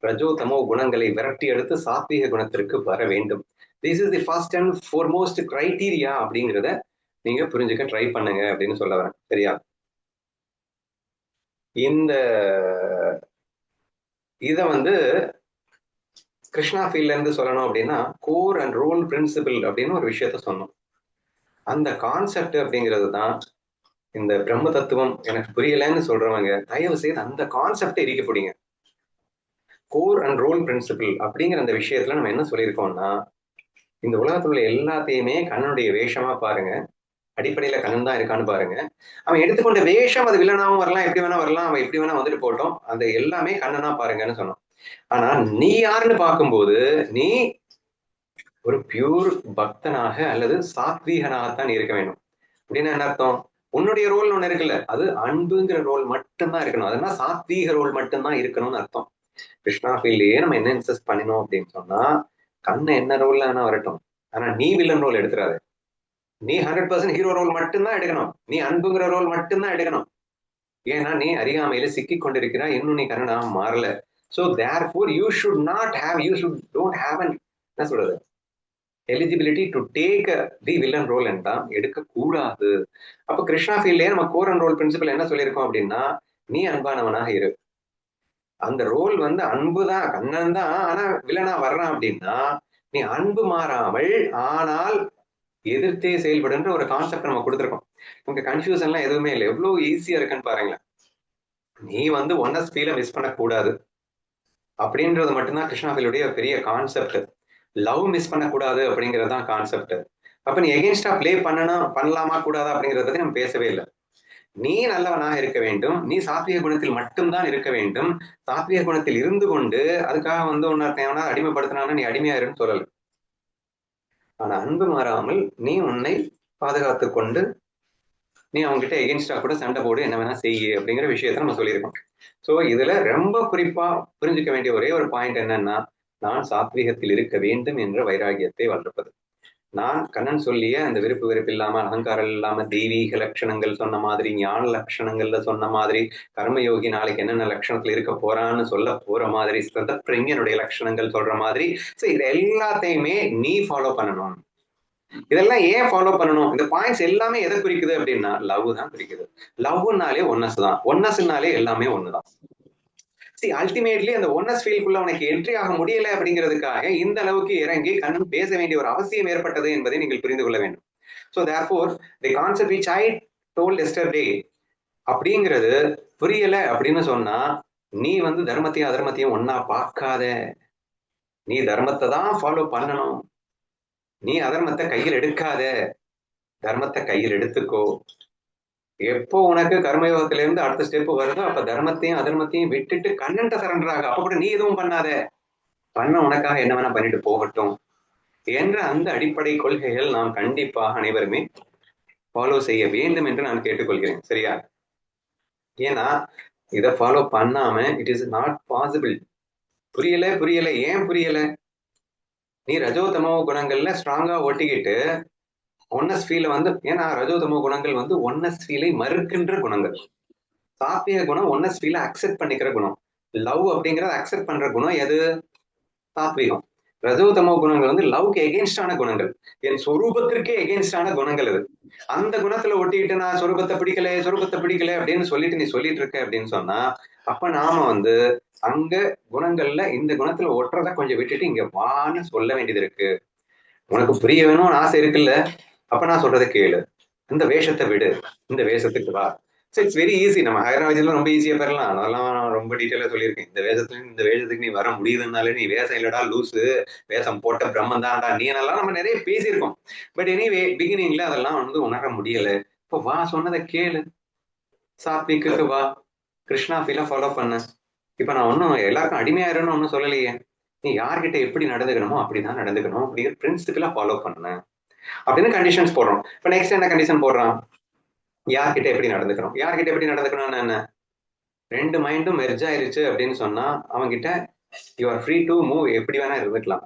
ரஜோதமோ குணங்களை விரட்டி எடுத்து சாத்வீக குணத்திற்கு வர வேண்டும். This is the first and foremost criteria அப்படிங்கிறத நீங்க புரிஞ்சுக்க ட்ரை பண்ணுங்க அப்படின்னு சொல்ல வரேன். சரியா? இந்த இத கிருஷ்ணா ஃபீல்ட்ல இருந்து சொல்லணும் அப்படின்னா கோர் அண்ட் ரோல் பிரின்சிபிள் அப்படின்னு ஒரு விஷயத்த சொன்னோம். அந்த கான்செப்ட் அப்படிங்கிறது தான் இந்த பிரம்ம தத்துவம் எனக்கு புரியலன்னு சொல்றவங்க தயவு செய்து அந்த கான்செப்டை எரிக்க போடுங்க. கோர் அண்ட் ரோல் பிரின்சிபிள் அப்படிங்கிற அந்த விஷயத்துல நம்ம என்ன சொல்லியிருக்கோம்னா, இந்த உலகத்துல உள்ள எல்லாத்தையுமே கண்ணனுடைய வேஷமா பாருங்க. அடிப்படையில கண்ணன் தான் இருக்கான்னு பாருங்க. அவன் எடுத்துக்கொண்ட வேஷம் அது வில்லனாவும் வரலாம், எப்படி வேணா வரலாம், அவன் எப்படி வேணா வந்துட்டு போட்டோம், அந்த எல்லாமே கண்ணனா பாருங்கன்னு சொன்னோம். ஆனா நீ யாருன்னு பார்க்கும்போது நீ ஒரு பியூர் பக்தனாக அல்லது சாத்வீகனாகத்தான் இருக்க வேண்டும். அப்படின்னு என்ன அர்த்தம்? உன்னுடைய ரோல் ஒண்ணு இருக்குல்ல, அது அன்புங்கிற ரோல் மட்டும்தான் இருக்கணும். அதனால சாத்வீக ரோல் மட்டும்தான் இருக்கணும்னு அர்த்தம். கிருஷ்ணா ஃபீல்ட்லயே நம்ம என்ன இன்சஸ்ட் பண்ணினோம் அப்படின்னு சொன்னா, கண்ணன் என்ன ரோல்ல வேணா வரட்டும், ஆனா நீ வில்லன் ரோல் எடுத்துறாரு. நீ 100% ஹீரோ ரோல் மட்டும்தான் எடுக்கணும். நீ அன்புங்கிற ரோல் மட்டும்தான் எடுக்கணும். ஏன்னா நீ அறியாமையில சிக்கி கொண்டிருக்கிறாய், இன்னும் நீ கண்ணனா மாறல. So therefore you should not have, you should don't have an என்ன சொல்றது, eligibility to take the villain role என்றாம் எடுக்க கூடாது. அப்ப கிருஷ்ணா ஃபீல்ட்லயே நம்ம கோர் அண்ட் ரோல் பிரின்சிபல் என்ன சொல்லியிருக்கோம் அப்படின்னா, நீ அன்பானவனாக இரு. அந்த ரோல் அன்புதான், கண்ணன் தான், ஆனா வில்லனா வர்றான் அப்படின்னா நீ அன்பு மாறாமல் ஆனால் எதிர்த்தே செயல்படுன்ற ஒரு கான்செப்ட் நம்ம கொடுத்துருக்கோம். உங்க கன்ஃபியூஷன் எல்லாம் எதுவுமே இல்லை, எவ்வளவு ஈஸியா இருக்குன்னு பாருங்களேன். நீ ஒன்னஸ் ஃபீலை மிஸ் பண்ணக்கூடாது அப்படின்றது மட்டும்தான் கிருஷ்ணா ஃபீலுடைய பெரிய கான்செப்ட். லவ் மிஸ் பண்ணக்கூடாது அப்படிங்கிறது தான் கான்செப்ட். அப்ப நீ எகென்ஸ்டா பிளே பண்ணலாமா கூடாதா அப்படிங்கிறத பத்தி நம்ம பேசவே இல்லை. நீ நல்லவனாக இருக்க வேண்டும், நீ சாத்விக குணத்தில் மட்டும்தான் இருக்க வேண்டும். சாத்விக குணத்தில் இருந்து கொண்டு அதுக்காக உன்னை அடிமைப்படுத்தினா நீ அடிமையா இருன்னு சொல்லல. ஆனா அன்பு மாறாமல் நீ உன்னை பாதுகாத்து கொண்டு நீ அவங்க கிட்ட எகென்ஸ்டா கூட சண்டை போடு, என்ன வேணா செய்யு அப்படிங்கிற விஷயத்த நம்ம சொல்லியிருக்கோம். சோ இதுல ரொம்ப குறிப்பா புரிஞ்சுக்க வேண்டிய ஒரே ஒரு பாயிண்ட் என்னன்னா, நான் சாத்வீகத்தில் இருக்க வேண்டும் என்ற வைராகியத்தை வளர்ப்பது. நான் கண்ணன் சொல்லிய அந்த விருப்பு வெறுப்பு இல்லாம, அகங்காரம் இல்லாம, தெய்வீக லட்சணங்கள் சொன்ன மாதிரி, ஞான லட்சணங்கள்ல சொன்ன மாதிரி, கர்மயோகி நாளைக்கு என்னென்ன லட்சணத்துல இருக்க போறான்னு சொல்ல போற மாதிரி, ஸ்ததப்பிரஞனுடைய லட்சணங்கள் சொல்ற மாதிரி, சோ இது எல்லாத்தையுமே நீ ஃபாலோ பண்ணணும். இதெல்லாம் ஏன் ஃபாலோ பண்ணணும்? இந்த பாயிண்ட்ஸ் எல்லாமே எதை குறிக்குது அப்படின்னா லவ் தான் குறிக்குது. லவ்னாலே ஒன்னஸ் தான். ஒன்னஸ்னாலே எல்லாமே ஒண்ணுதான். See, ultimately அந்த ஒன்னஸ் ஃபீல்குள்ள உனக்கு என்ட்ரி ஆக முடியல அப்படிங்கிறதுக்காக இந்த அளவுக்கு இறங்கி கண்ணன் பேச வேண்டிய ஒரு அவசியம் ஏற்பட்டது என்பதை நீங்கள் புரிந்து கொள்ள வேண்டும். So therefore, the concept which I told yesterday அப்படிங்கிறது புரியல அப்படின்னு சொன்னா நீ வந்து தர்மத்தையும் அதர்மத்தையும் ஒன்னா பார்க்காத. நீ தர்மத்தை தான் ஃபாலோ பண்ணணும். நீ அதர்மத்தை கையில் எடுக்காத, தர்மத்தை கையில் எடுத்துக்கோ. எப்போ உனக்கு கர்மயோகத்துல இருந்து அடுத்த ஸ்டெப் வருதோ அப்ப தர்மத்தையும் அதர்மத்தையும் விட்டுட்டு கண்ணன்ட்ட சரண்டர் ஆக. அப்ப கூட நீ எதுவும் பண்ணாத, பண்ண உனக்காக என்ன வேணா பண்ணிட்டு போகட்டும் என்ற அந்த அடிப்படை கொள்கைகள் நாம் கண்டிப்பாக அனைவருமே ஃபாலோ செய்ய வேண்டும் என்று நான் கேட்டுக்கொள்கிறேன். சரியா? ஏன்னா இதை ஃபாலோ பண்ணாம இட் இஸ் நாட் பாசிபிள். புரியல புரியல ஏன் புரியல? நீ ரஜோதமோ குணங்கள்ல ஸ்ட்ராங்கா ஒட்டிக்கிட்டு ஒன்னஸ் ஃபீல வந்து, ஏன்னா ரஜோதமோ குணங்கள் வந்து ஒன்னஸ் ஃபீலை மறுக்கின்ற குணங்கள். சாத்விக குணம் ஒன்னஸ் ஃபீல அக்செப்ட் பண்ணிக்கிற குணம். லவ் அப்படிங்கறத அக்செப்ட் பண்ற குணம் எது? சாத்விகம். ரஜோதமோ குணங்கள் வந்து லவ்க்கு எகென்ஸ்டான குணங்கள், என் சொரூபத்திற்கே எகென்ஸ்டான குணங்கள் அது. அந்த குணத்துல ஒட்டிக்கிட்டு நான் சொரூபத்தை பிடிக்கல அப்படின்னு சொல்லிட்டு நீ சொல்லிட்டு இருக்க அப்படின்னு சொன்னா அப்ப நாம வந்து அங்க குணங்கள்ல இந்த குணத்துல ஒட்டுறத கொஞ்சம் விட்டுட்டு இங்க வான்னு சொல்ல வேண்டியது இருக்கு. உனக்கு புரிய வேணும்னு ஆசை இருக்குல்ல, அப்ப நான் சொல்றதை கேளு, இந்த வேஷத்தை விடு, இந்த வேஷத்துக்கு வா. So it's very easy. நம்ம ஹைதராபாத்ல ரொம்ப ஈஸியா பெறலாம். அதெல்லாம் ரொம்ப டீட்டெயிலா சொல்லியிருக்கேன். இந்த வேஷத்துல இந்த வேஷத்துக்கு நீ வர முடியுதுனாலே நீ வேஷம் இல்லடா லூசு, வேஷம் போட்ட பிரம்மன் தான்டா நீ, நல்லா நம்ம நிறைய பேசியிருக்கோம். பட் எனிவே பிகினிங்ல அதெல்லாம் வந்து உணர முடியல. இப்போ வா, சொன்னதை கேளு, சாத்விக்கு வா, கிருஷ்ணா ஃபீல ஃபாலோ பண்ண. இப்ப நான் ஒன்னும் எல்லாருக்கும் அடிமையாயிருன்னு ஒன்னும் சொல்லலையே. நீ யார்கிட்ட எப்படி நடந்துக்கணுமோ அப்படிதான் நடந்துக்கணும் அப்படிங்கிற பிரின்சிபிளா ஃபாலோ பண்ண அப்படின்னு கண்டிஷன்ஸ் போடுறோம். இப்ப நெக்ஸ்ட் என்ன கண்டிஷன் போடுறான்? யார்கிட்ட எப்படி நடந்துக்கணும், யார்கிட்ட எப்படி நடந்துக்கணும்னு என்ன? ரெண்டு மைண்டும் மெர்ஜ் ஆயிருச்சு அப்படின்னு சொன்னா அவங்க கிட்ட you are free to move, எப்படி வேணா இருந்துக்கலாம்.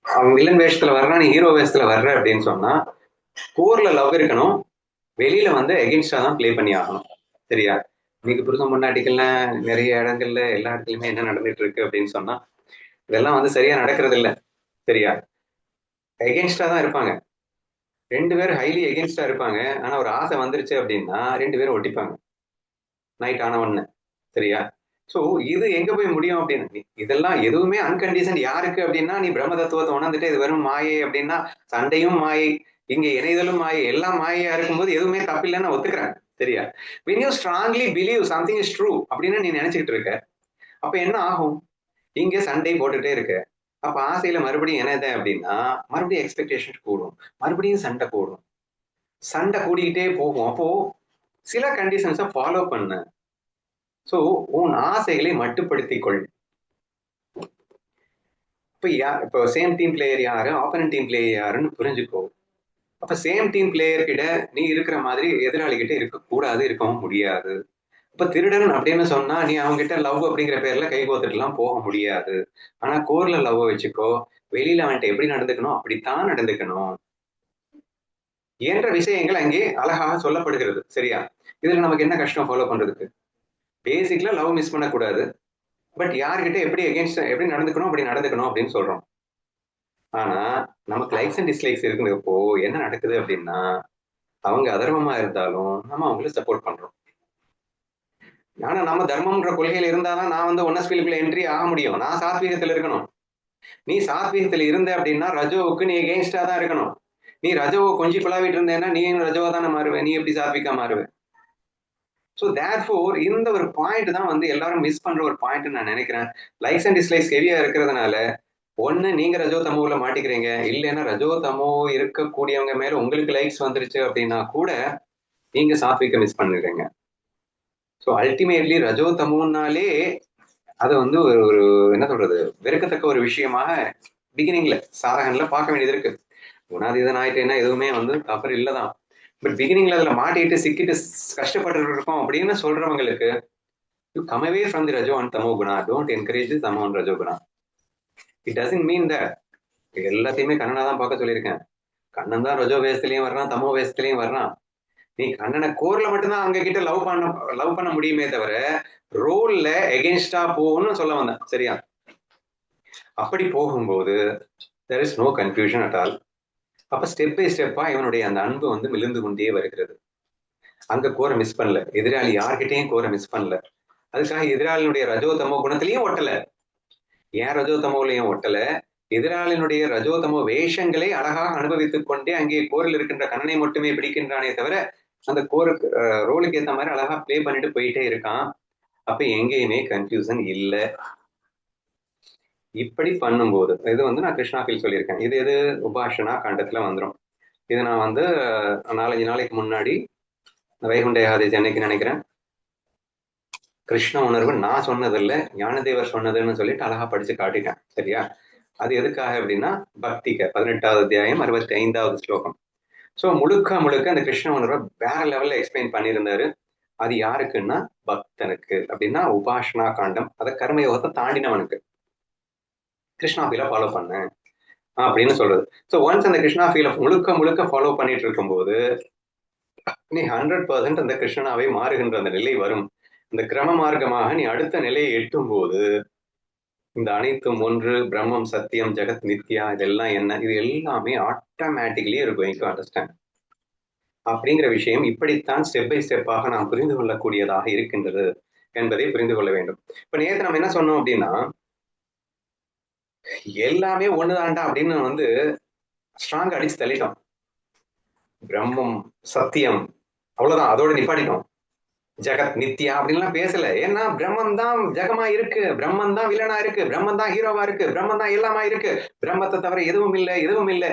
அவன் வில்லன் வேஷத்துல வர்றான், நீ ஹீரோ வேஷத்துல வர்ற அப்படின்னு சொன்னா கோர்ல லவ் இருக்கணும், வெளியில வந்து எகென்ஸ்டா தான் பிளே பண்ணி ஆகணும். சரியா? இன்னைக்கு புருஷன் பொண்டாட்டிகள்லாம் நிறைய இடங்கள்ல எல்லா இடத்துலயுமே என்ன நடந்துட்டு இருக்கு அப்படின்னு சொன்னா இதெல்லாம் வந்து சரியா நடக்கிறது இல்லை. சரியா? எகென்ஸ்டா தான் இருப்பாங்க, ரெண்டு பேரும் ஹைலி எகென்ஸ்டா இருப்பாங்க. ஆனா ஒரு ஆசை வந்துருச்சு அப்படின்னா ரெண்டு பேரும் ஒட்டிப்பாங்க நைட் ஆன ஒண்ணு. சரியா? சோ இது எங்க போய் முடியும் அப்படின்னு, இதெல்லாம் எதுவுமே அன்கண்டிஷன் யாருக்கு அப்படின்னா நீ பிரம்ம தத்துவத்தை உணர்ந்துட்டு இது வெறும் மாயை அப்படின்னா சண்டையும் மாயை, இங்க இணைதலும் மாயை, எல்லாம் மாயையா இருக்கும்போது எதுவுமே தப்பில்லைன்னு ஒத்துக்கிறேன். சரியா? when you strongly believe something is true அப்படின்னு நீ நினைச்சுக்கிட்டு இருக்க, அப்ப என்ன ஆகும்? இங்க சண்டை போட்டுட்டே இருக்க, அப்ப ஆசையில மறுபடியும் என்னது அப்படின்னா மறுபடியும் எக்ஸ்பெக்டேஷன் கூடும், மறுபடியும் சண்டை கூடும், சண்டை கூடிக்கிட்டே போகும். அப்போ சில கண்டிஷன்ஸை ஃபாலோ பண்ண. சோ உன் ஆசைகளை மட்டுப்படுத்திக் கொள். இப்போ சேம் டீம் பிளேயர் யாரு, ஆப்போனன்ட் டீம் பிளேயர் யாருன்னு புரிஞ்சுக்கோ. அப்ப சேம் டீம் பிளேயர் கிட்ட நீ இருக்கிற மாதிரி எதிராளி கிட்ட இருக்கக்கூடாது, இருக்கவும் முடியாது. இப்ப திருடன் அப்படின்னு சொன்னா நீ அவங்க கிட்ட லவ் அப்படிங்கிற பேர்ல கை கோத்துட்டுலாம் போக முடியாது. ஆனா கோர்ல லவ் வச்சுக்கோ, வெளியில அவன்கிட்ட எப்படி நடந்துக்கணும் அப்படித்தான் நடந்துக்கணும் என்ற விஷயங்கள் அங்கே அழகாக சொல்லப்படுகிறது. சரியா? இதுல நமக்கு என்ன கஷ்டம் ஃபாலோ பண்றதுக்கு? பேசிக்கலா லவ் மிஸ் பண்ணக்கூடாது, பட் யார்கிட்ட எப்படி எகென்ஸ்ட் எப்படி நடந்துக்கணும் அப்படி நடந்துக்கணும் அப்படின்னு சொல்றோம். ஆனா நமக்கு லைக்ஸ் அண்ட் டிஸ்லைக்ஸ் இருக்குங்கிறப்போ என்ன நடக்குது அப்படின்னா அவங்க அதர்மமா இருந்தாலும் நம்ம அவங்களுக்கு சப்போர்ட் பண்றோம். ஆனா நம்ம தர்மம்ன்ற கொள்கையில இருந்தாதான் நான் வந்து ஒன்னஸ் ஃபீல்டுக்குள்ள என்ட்ரி ஆக முடியும். நான் சாத்வீகத்துல இருக்கணும். நீ சாத்வீகத்துல இருந்த அப்படின்னா ரஜோவுக்கு நீ எகென்ஸ்டா தான் இருக்கணும். நீ ரஜோவை கொஞ்சம் குழாவிட்டு இருந்தேன்னா நீ ரஜோவா தானே மாறுவேன், நீ எப்படி சாத்விகா மாறுவேன்? ஸோ தேர்ஃபோர் இந்த ஒரு பாயிண்ட் தான் வந்து எல்லாரும் மிஸ் பண்ற ஒரு பாயிண்ட் நான் நினைக்கிறேன். லைக்ஸ் அண்ட் டிஸ்லைக்ஸ் ஹெவியா இருக்கிறதுனால ஒண்ணு நீங்க ரஜோ தமோல மாட்டிக்கிறீங்க, இல்லைன்னா ரஜோ தமோ இருக்கக்கூடியவங்க மேல உங்களுக்கு லைக்ஸ் வந்துருச்சு அப்படின்னா கூட நீங்க சாத்விக மிஸ் பண்ணிடுறீங்க. ஸோ அல்டிமேட்லி ரஜோ தமோனாலே அது வந்து ஒரு என்ன சொல்றது வெறுக்கத்தக்க ஒரு விஷயமாக பிகினிங்ல சாதகன்ல பார்க்க வேண்டியது இருக்கு. குணாதீதன் ஆயிட்டேன்னா எதுவுமே வந்து தவறு இல்லதான். பட் பிகினிங்ல அதுல மாட்டிட்டு சிக்கிட்டு கஷ்டப்பட்டு இருக்கோம் அப்படின்னு சொல்றவங்களுக்கு you come away from the rajo and தமோ குணா, டோன்ட் என்கரேஜ் தி தமோ அண்ட் ரஜோ Guna. It doesn't mean that எல்லாத்தையுமே கண்ணனா தான் பார்க்க சொல்லியிருக்கேன். கண்ணன் தான் ரஜோ வேஷத்துலயும் வர்றான், தமோ வேஷத்துலயும் வர்றான். நீ கண்ணனை கோர்ல மட்டும்தான் அவங்க கிட்ட லவ் பண்ண முடியுமே தவிர ரோல்ல எகென்ஸ்டா போகணும்னு சொல்ல வந்தேன். சரியா? அப்படி போகும்போது there is no confusion at all. அப்ப ஸ்டெப் பை ஸ்டெப்பா இவனுடைய அந்த அன்பு வந்து மிளிர்ந்து கொண்டே வருகிறது. அங்க கோரை மிஸ் பண்ணல, எதிராளி யார்கிட்டையும் கோரை மிஸ் பண்ணல. அதுக்காக எதிராளியுடைய ரஜோ தமோ குணத்திலையும் ஒட்டல, ஏன் ரஜோ தமோலையும் ஒட்டல, எதிராளியினுடைய ரஜோ தமோ வேஷங்களை அழகாக அனுபவித்துக் கொண்டே அங்கே கோரில் இருக்கின்ற கண்ணனை மட்டுமே பிடிக்கின்றானே தவிர அந்த கோருக்கு ரோலுக்கு ஏத்த மாதிரி அழகா பிளே பண்ணிட்டு போயிட்டே இருக்கான். அப்ப எங்கேயுமே கன்ஃபியூசன் இல்ல. இப்படி பண்ணும்போது இது வந்து நான் கிருஷ்ணா ஃபீல் சொல்லியிருக்கேன். இது எது உபாசனா காண்டத்துல வந்துடும். இது நான் வந்து 4-5 நாளைக்கு முன்னாடி வைகுண்ட ஏகாதசி அன்னைக்கு நினைக்கிறேன், கிருஷ்ண உணர்வு நான் சொன்னதில்ல ஞானதேவர் சொன்னதுன்னு சொல்லிட்டு அழகா படிச்சு காட்டிட்டேன். சரியா? அது எதுக்காக அப்படின்னா பக்திக்கு 18வது அத்தியாயம் 65வது ஸ்லோகம். ஸோ முழுக்க முழுக்க அந்த கிருஷ்ண உணர்வை வேற லெவல்ல எக்ஸ்பிளைன் பண்ணியிருந்தாரு. அது யாருக்குன்னா பக்தனுக்கு. அப்படின்னா உபாசனா காண்டம், அதை கர்மயோகத்தை தாண்டினவனுக்கு கிருஷ்ணா ஃபீலை ஃபாலோ பண்ண அப்படின்னு சொல்றது. ஸோ ஒன்ஸ் அந்த கிருஷ்ணா ஃபீலை முழுக்க முழுக்க ஃபாலோ பண்ணிட்டு இருக்கும்போது நீ 100% அந்த கிருஷ்ணனாவே மாறுகின்ற அந்த நிலை வரும். இந்த கிரம மார்க்கமாக நீ அடுத்த நிலையை எட்டும் போது இந்த அனைத்தும் ஒன்று, பிரம்மம் சத்தியம், ஜெகத் நித்யா, இதெல்லாம் என்ன, இது எல்லாமே ஆட்டோமேட்டிக்லி இருக்கும் டு அண்டர்ஸ்டாண்ட். அப்படிங்கிற விஷயம் இப்படித்தான் ஸ்டெப் பை ஸ்டெப்பாக நாம் புரிந்து கொள்ளக்கூடியதாக இருக்கின்றது என்பதை புரிந்து கொள்ள வேண்டும். இப்ப நேற்று நம்ம என்ன சொன்னோம் அப்படின்னா, எல்லாமே ஒண்ணுதான்டா அப்படின்னு வந்து ஸ்ட்ராங் அடிச்சு தள்ளிட்டோம். பிரம்மம் சத்தியம் அவ்வளவுதான், அதோட நிப்பாட்டிட்டோம். ஜெகத் நித்யா அப்படின்லாம் பேசல. ஏன்னா பிரம்மம் தான் ஜெகமா இருக்கு, பிரம்மம் தான் வில்லனா இருக்கு, பிரம்மம் தான் ஹீரோவா இருக்கு, பிரம்மம் தான் எல்லாமா இருக்கு, பிரம்மத்தை தவிர எதுவும் இல்லை எதுவும் இல்லை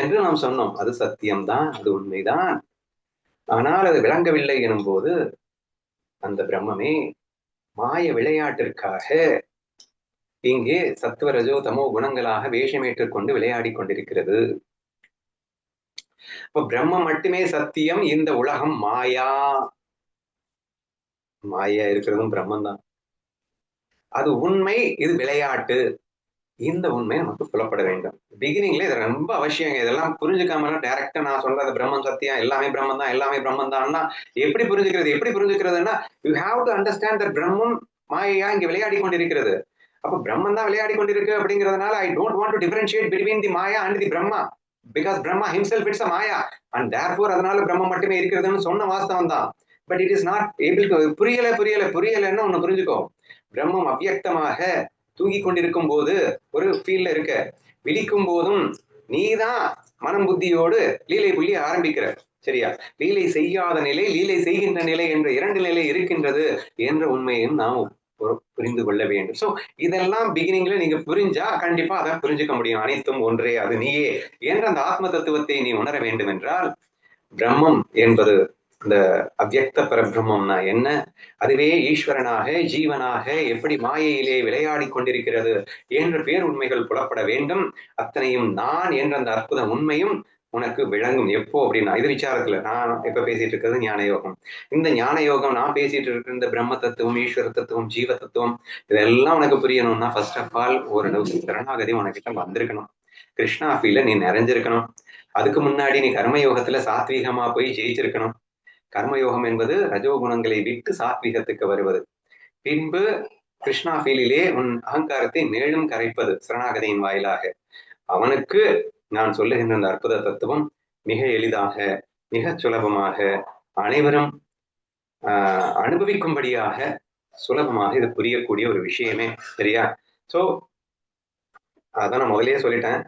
என்று நாம் சொன்னோம். அது சத்தியம்தான், அது உண்மைதான். ஆனால் அது விளங்கவில்லை எனும் போது அந்த பிரம்மமே மாய விளையாட்டிற்காக இங்கே சத்துவ ரஜோ தமோ குணங்களாக வேஷமேற்றுக் கொண்டு விளையாடி கொண்டிருக்கிறது. இப்ப பிரம்மம் மட்டுமே சத்தியம், இந்த உலகம் மாயா. மாயா இருக்கிறதும் பிரம்மன் தான், அது உண்மை, இது விளையாட்டு. இந்த உண்மை நமக்கு புலப்பட வேண்டும். பிகினிங்ல இது ரொம்ப அவசியங்க. இதெல்லாம் புரிஞ்சுக்காம டைரக்டா நான் சொல்றது பிரம்மன் சத்தியம், எல்லாமே பிரம்மன் தான், எல்லாமே பிரம்மன் தான் எப்படி புரிஞ்சுக்கிறது? எப்படி புரிஞ்சுக்கிறதுன்னா you have to understand that Brahmam maya இங்க விளையாடி கொண்டிருக்கிறது. அப்ப பிரம்மன் தான் விளையாடி கொண்டிருக்கு அப்படிங்கிறதுனால I don't want to differentiate between the maya and the Brahma, because Brahma himself it's a maya and therefore அதனால பிரம்மம் மட்டுமே இருக்கிறதுன்னு சொன்ன வாஸ்தவம் தான். But it is not able to புரியலன்னு ஒண்ணு புரிஞ்சுக்கோ. பிரம்மம் அவ்வியக்தமாக தூங்கி கொண்டிருக்கும் போது ஒரு ஃபீல்ல இருக்க, விழிக்கும் போதும் நீதான் மனம் புத்தியோடு லீலை புள்ளி ஆரம்பிக்கிற. சரியா? லீலை செய்யாத நிலை, லீலை செய்கின்ற நிலை என்ற 2 நிலை இருக்கின்றது என்ற உண்மையும் நாம் புரிந்து கொள்ள வேண்டும். சோ இதெல்லாம் பிகினிங்ல நீங்க புரிஞ்சா கண்டிப்பா அதை புரிஞ்சுக்க முடியும். அனைத்தும் ஒன்றே, அது நீயே என்ற அந்த ஆத்ம தத்துவத்தை நீ உணர வேண்டும் என்றால் பிரம்மம் என்பது இந்த அவ்வியக்த பரபிரம்மம்னா என்ன, அதுவே ஈஸ்வரனாக ஜீவனாக எப்படி மாயையிலே விளையாடி கொண்டிருக்கிறது என்ற பேர் உண்மைகள் புலப்பட வேண்டும். அத்தனையும் நான் என்ற அந்த அற்புத உண்மையும் உனக்கு விளங்கும். எப்போ அப்படின்னா இது விசாரத்துல நான் இப்ப பேசிட்டு இருக்கிறது ஞான யோகம். இந்த ஞான யோகம் நான் பேசிட்டு இருக்கிற இந்த பிரம்ம தத்துவம், ஈஸ்வர தத்துவம், ஜீவ தத்துவம், இதெல்லாம் உனக்கு புரியணும்னா ஃபர்ஸ்ட் ஆஃப் ஆல் ஓரளவுக்கு சரணாகதி உனக்கிட்ட வந்திருக்கணும். கிருஷ்ணா ஃபீல நீ நிறைஞ்சிருக்கணும். அதுக்கு முன்னாடி நீ கர்மயோகத்துல சாத்வீகமா போய் ஜெயிச்சிருக்கணும். கர்மயோகம் என்பது ரஜோகுணங்களை விட்டு சாத்வீகத்துக்கு வருவது. பின்பு கிருஷ்ணா ஃபீலிலே உன் அகங்காரத்தை மேலும் கரைப்பது சரணாகதியின் வாயிலாக. அவனுக்கு நான் சொல்லுகின்ற அந்த அற்புத தத்துவம் மிக எளிதாக, மிக சுலபமாக, அனைவரும் அனுபவிக்கும்படியாக சுலபமாக இது புரியக்கூடிய ஒரு விஷயமே. சரியா? சோ அதான் நான் முதலே சொல்லிட்டேன்.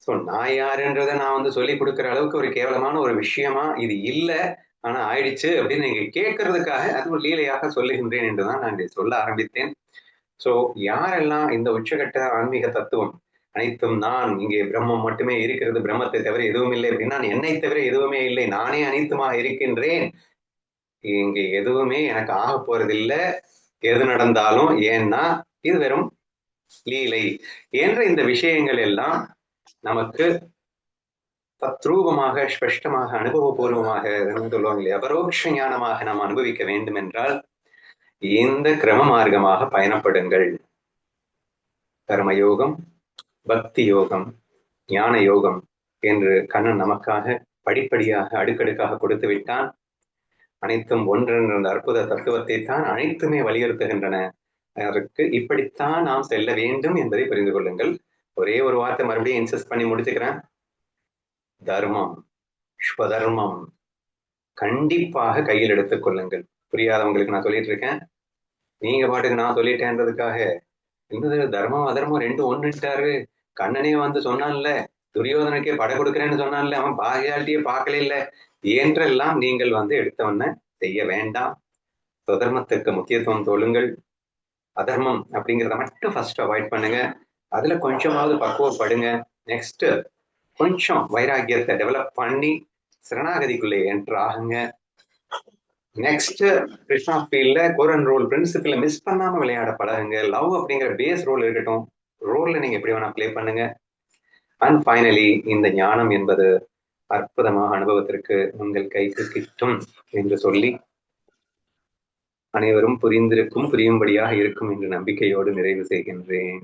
ஸோ நான் யாருன்றதை நான் வந்து சொல்லி கொடுக்குற அளவுக்கு ஒரு கேவலமான ஒரு விஷயமா இது இல்லை. ஆனா ஆயிடுச்சு அப்படின்னு நீங்க கேட்கறதுக்காக அது ஒரு லீலையாக சொல்லுகின்றேன் என்றுதான் நான் சொல்ல ஆரம்பித்தேன். சோ யாரெல்லாம் இந்த உச்சகட்ட ஆன்மீக தத்துவம் அனைத்தும் நான், இங்கே பிரம்மம் மட்டுமே இருக்கிறது, பிரம்மத்தை தவிர எதுவும் இல்லை அப்படின்னா என்னை தவிர எதுவுமே இல்லை, நானே அனைத்துமாக இருக்கின்றேன், இங்கே எதுவுமே எனக்கு ஆக போறதில்லை எது நடந்தாலும், ஏன்னா இது வெறும் லீலை என்ற இந்த விஷயங்கள் எல்லாம் நமக்கு தத்ரூபமாக ஸ்பஷ்டமாக அனுபவபூர்வமாக சொல்லுவாங்க இல்லையா, அபரோக்ஷ ஞானமாக நாம் அனுபவிக்க வேண்டும் என்றால் இந்த கிரம மார்க்கமாக பயணப்படுங்கள். கர்மயோகம், பக்தி யோகம், ஞான யோகம் என்று கண்ணன் நமக்காக படிப்படியாக அடுக்கடுக்காக கொடுத்து விட்டான். அனைத்தும் ஒன்றென்ற அற்புத தத்துவத்தை தான் அனைத்துமே வலியுறுத்துகின்றன. அதற்கு இப்படித்தான் நாம் செல்ல வேண்டும் என்பதை புரிந்து கொள்ளுங்கள். ஒரே ஒரு வார்த்தை மறுபடியும் இன்சிஸ்ட் பண்ணி முடிச்சுக்கிறேன். தர்மம், ஸ்வதர்மம் கண்டிப்பாக கையில் எடுத்துக் கொள்ளுங்கள். புரியாதவங்களுக்கு நான் சொல்லிட்டு இருக்கேன். நீங்க பாட்டுக்கு நான் சொல்லிட்டேன்றதுக்காக இந்த தர்மம் அதர்மம் ரெண்டும் ஒண்ணுட்டாரு. கண்ணனே வந்து சொன்னான்ல, துரியோதனுக்கே படை கொடுக்குறேன்னு சொன்னான்ல, அவன் பாகியால்ட்டியே பார்க்கல இல்ல என்றெல்லாம் நீங்கள் வந்து எடுத்தவன செய்ய வேண்டாம். சுதர்மத்திற்கு முக்கியத்துவம் தோழுங்கள். அதர்மம் அப்படிங்கிறத மட்டும் ஃபர்ஸ்ட் அவாய்ட் பண்ணுங்க. அதுல கொஞ்சமாவது பக்குவப்படுங்க. நெக்ஸ்ட் கொஞ்சம் வைராக்கியத்தை டெவலப் பண்ணி சரணாகதிக்குள்ளே என்டர் ஆகுங்க. நெக்ஸ்ட் கிருஷ்ணா ஃபீல்ட்ல கோரன் ரோல் பிரின்சிபிள மிஸ் பண்ணாம விளையாட பழகுங்க. லவ் அப்படிங்கிற பேஸ் ரோல் இருக்கட்டும், ரோல்ல நீங்க எப்படி வேணா பிளே பண்ணுங்க. அண்ட் ஃபைனலி இந்த ஞானம் என்பது அற்புதமாக அனுபவத்திற்கு உங்கள் கைக்கு கிட்டும் என்று சொல்லி அனைவரும் புரிந்திருக்கும், புரியும்படியாக இருக்கும் என்று நம்பிக்கையோடு நிறைவு செய்கின்றேன்.